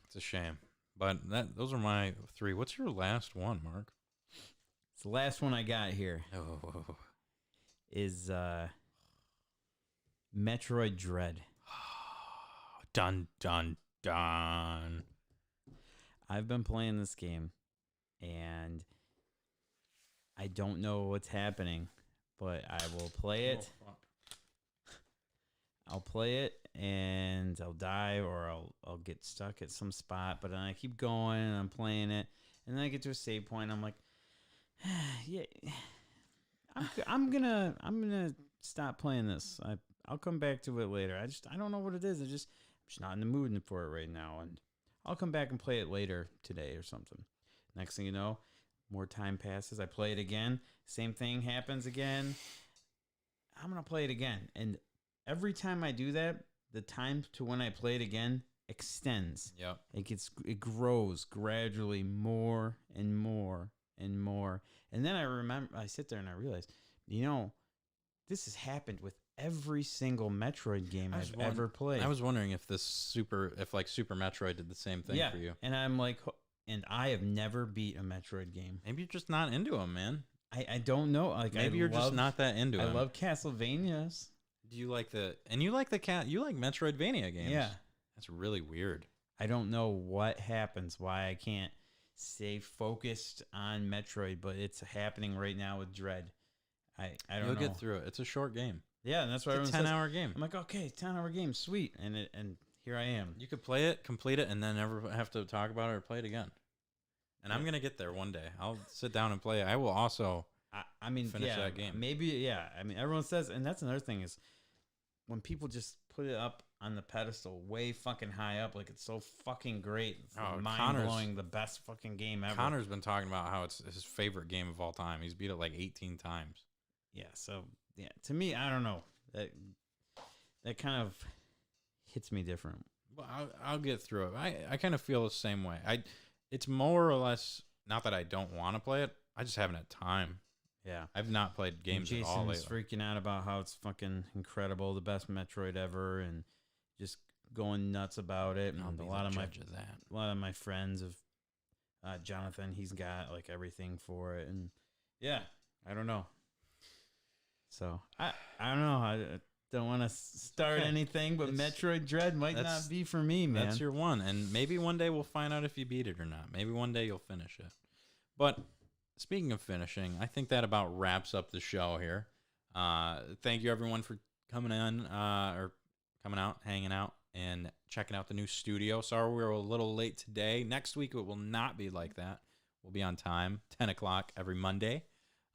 It's a shame. But those are my 3. What's your last one, Mark? It's the last one I got here. Oh. Is Metroid Dread. Dun, dun, dun. I've been playing this game, and I don't know what's happening, but I will play it. Oh, I'll play it, and I'll die, or I'll get stuck at some spot, but then I keep going, and I'm playing it, and then I get to a save point, I'm like, yeah... I'm gonna stop playing this. I'll come back to it later. I don't know what it is. I'm just not in the mood for it right now, and I'll come back and play it later today or something. Next thing you know, more time passes. I play it again. Same thing happens again. I'm going to play it again. And every time I do that, the time to when I play it again extends. Yep. It grows gradually more and more and more. And then I sit there and I realize, this has happened with every single Metroid game I've ever played. I was wondering if Super Metroid did the same thing for you. And I'm like, and I have never beat a Metroid game. Maybe you're just not into them, man. I don't know. Like, maybe you're just not that into them. I love Castlevanias. Do you like you like Metroidvania games? Yeah. That's really weird. I don't know what happens, why I can't stay focused on Metroid, but it's happening right now with Dread. I don't know. You'll get through it. It's a short game. Yeah, and that's why it's a 10-hour game. I'm like, okay, 10-hour game, sweet. And here I am. You could play it, complete it, and then never have to talk about it or play it again. And I'm going to get there one day. I'll sit down and play it. I will also finish that game. Maybe, yeah. I mean, everyone says, and that's another thing is when people just put it up on the pedestal way fucking high up, like it's so fucking great. It's mind-blowing, the best fucking game ever. Connor's been talking about how it's his favorite game of all time. He's beat it like 18 times. Yeah, so, yeah, to me, I don't know. That kind of hits me different. Well, I'll get through it. I kind of feel the same way. It's more or less, not that I don't want to play it, I just haven't had time. Yeah. I've not played games at all lately. Jason's freaking out about how it's fucking incredible, the best Metroid ever, and just going nuts about it. And a lot of my friends have Jonathan, he's got like everything for it, and yeah, I don't know. So I don't know. I don't want to start anything, but Metroid Dread might not be for me, man. That's your one, and maybe one day we'll find out if you beat it or not. Maybe one day you'll finish it. But speaking of finishing, I think that about wraps up the show here. Thank you everyone for coming in or coming out, hanging out, and checking out the new studio. Sorry we were a little late today. Next week it will not be like that. We'll be on time, 10 o'clock every Monday.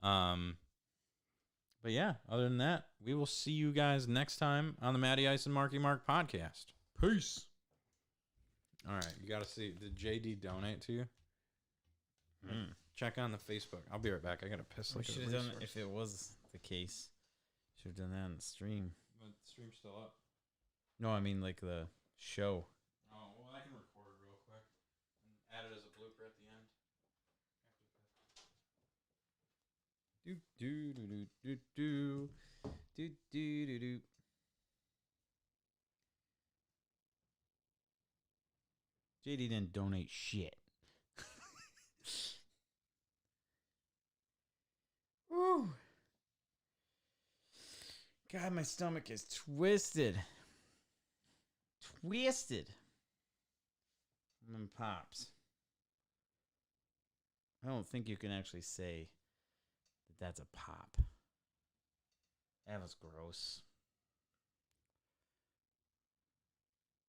But yeah, other than that, we will see you guys next time on the Matty Ice and Marky Mark podcast. Peace. All right, you got to see. Did JD donate to you? Check on the Facebook. I'll be right back. I got to piss like a should have done it if it was the case. Should have done that on the stream. But the stream's still up. No, I mean like the show. Oh, well, I can record it real quick and add it as a blooper at the end. Do do do do do do do do do. JD didn't donate shit. Woo. God, my stomach is twisted. Pops. I don't think you can actually say that's a pop. That was gross.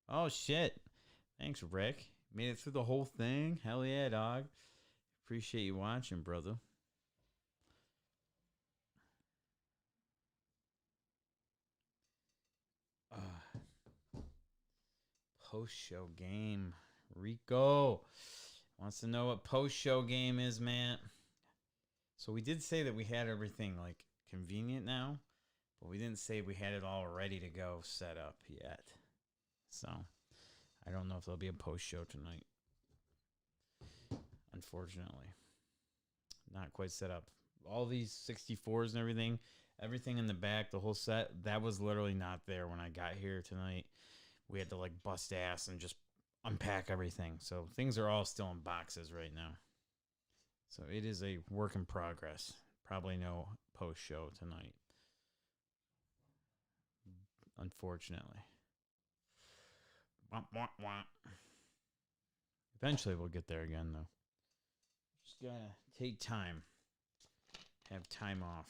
Oh, shit. Thanks, Rick. Made it through the whole thing. Hell yeah, dog. Appreciate you watching, brother. Post-show game. Rico wants to know what post-show game is, man. So we did say that we had everything like convenient now, but we didn't say we had it all ready to go set up yet. So I don't know if there'll be a post-show tonight. Unfortunately. Not quite set up. All these 64s and everything in the back, the whole set, that was literally not there when I got here tonight. We had to like bust ass and just unpack everything. So things are all still in boxes right now. So it is a work in progress. Probably no post-show tonight. Unfortunately. Womp, womp, womp. Eventually we'll get there again, though. Just gotta take time. Have time off.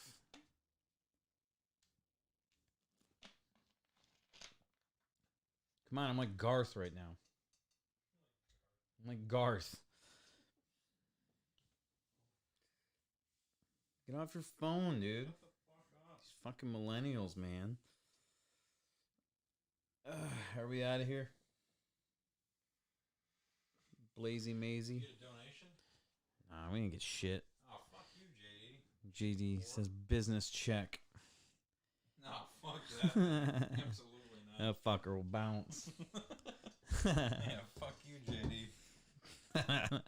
Come on, I'm like Garth right now. I'm like Garth. Get off your phone, dude. These fucking millennials, man. Are we out of here? Blazy Maisie. Get a donation? We didn't get shit. Oh, fuck you, JD. JD says business check. No, fuck that. Absolutely not. That fucker will bounce. Yeah, fuck you, JD.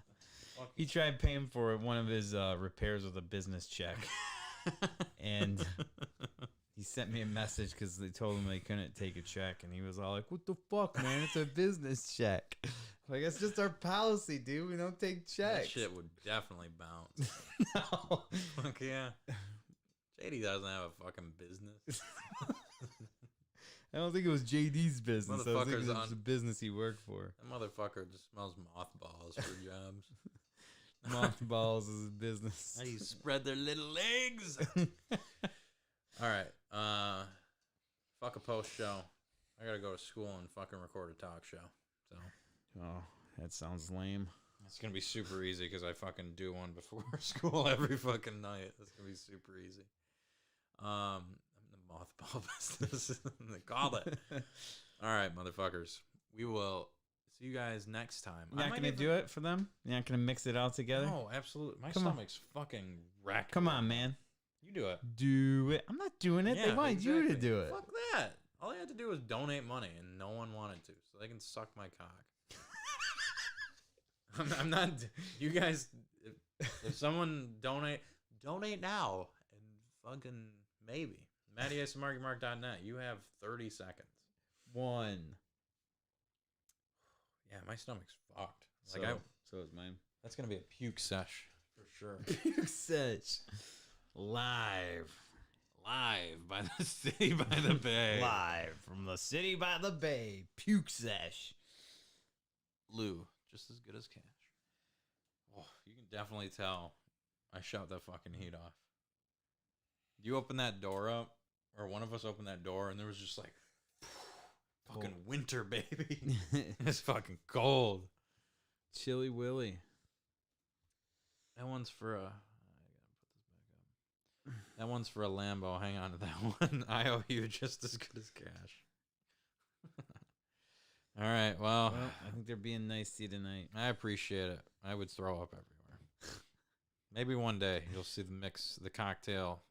He tried paying for one of his repairs with a business check. And he sent me a message because they told him they couldn't take a check. And he was all like, what the fuck, man? It's a business check. Like, it's just our policy, dude. We don't take checks. That shit would definitely bounce. No. Fuck yeah. JD doesn't have a fucking business. I don't think it was JD's business. I think Motherfucker's it was a business he worked for. That motherfucker just smells mothballs for jobs. Mothballs is his business. How do you spread their little legs? All right. Fuck a post show. I gotta go to school and fucking record a talk show. So. Oh, that sounds lame. It's gonna be super easy because I fucking do one before school every fucking night. That's gonna be super easy. I'm the mothball business. They call it. All right, motherfuckers. We will see you guys next time. You're not gonna do it for them? You're not gonna mix it all together? No, absolutely. My Come on. stomach's fucking wrecked. Come on, man. You do it. Do it. I'm not doing it. They Yeah, wanted you to exactly. do it. Fuck that. All they had to do was donate money, and no one wanted to, so they can suck my cock. I'm not. You guys, if someone donate now, and fucking maybe. MattyS&MarkyMark.net. You have 30 seconds. 1. Yeah, my stomach's fucked. So is mine. That's gonna be a puke sesh for sure. Puke sesh. Live By the city by the bay. Live from the city by the bay. Puke sesh. Lou, just as good as cash. Oh, you can definitely tell I shut the fucking heat off. You open that door up, or one of us opened that door, and there was just like fucking winter, baby. It's fucking cold. Chilly Willy. That one's for a. I gotta put this back up. That one's for a Lambo. Hang on to that one. I owe you just as good as cash. All right. Well, I think they're being nice to you tonight. I appreciate it. I would throw up everywhere. Maybe one day you'll see the cocktail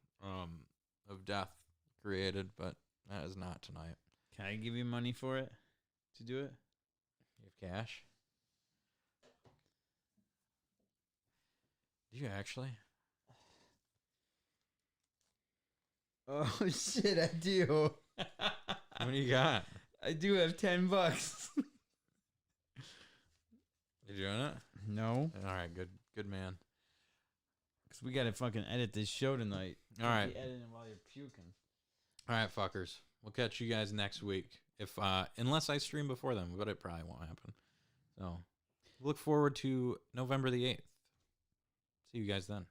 of death created, but that is not tonight. Can I give you money for it to do it? You have cash? Do you actually? Oh shit, I do. What do you got? I do have $10. You doing it? No, All right, good man. because we gotta fucking edit this show tonight. All right. Be editing while you're puking. All right, fuckers. We'll catch you guys next week. If unless I stream before then, but it probably won't happen. So look forward to November the 8th. See you guys then.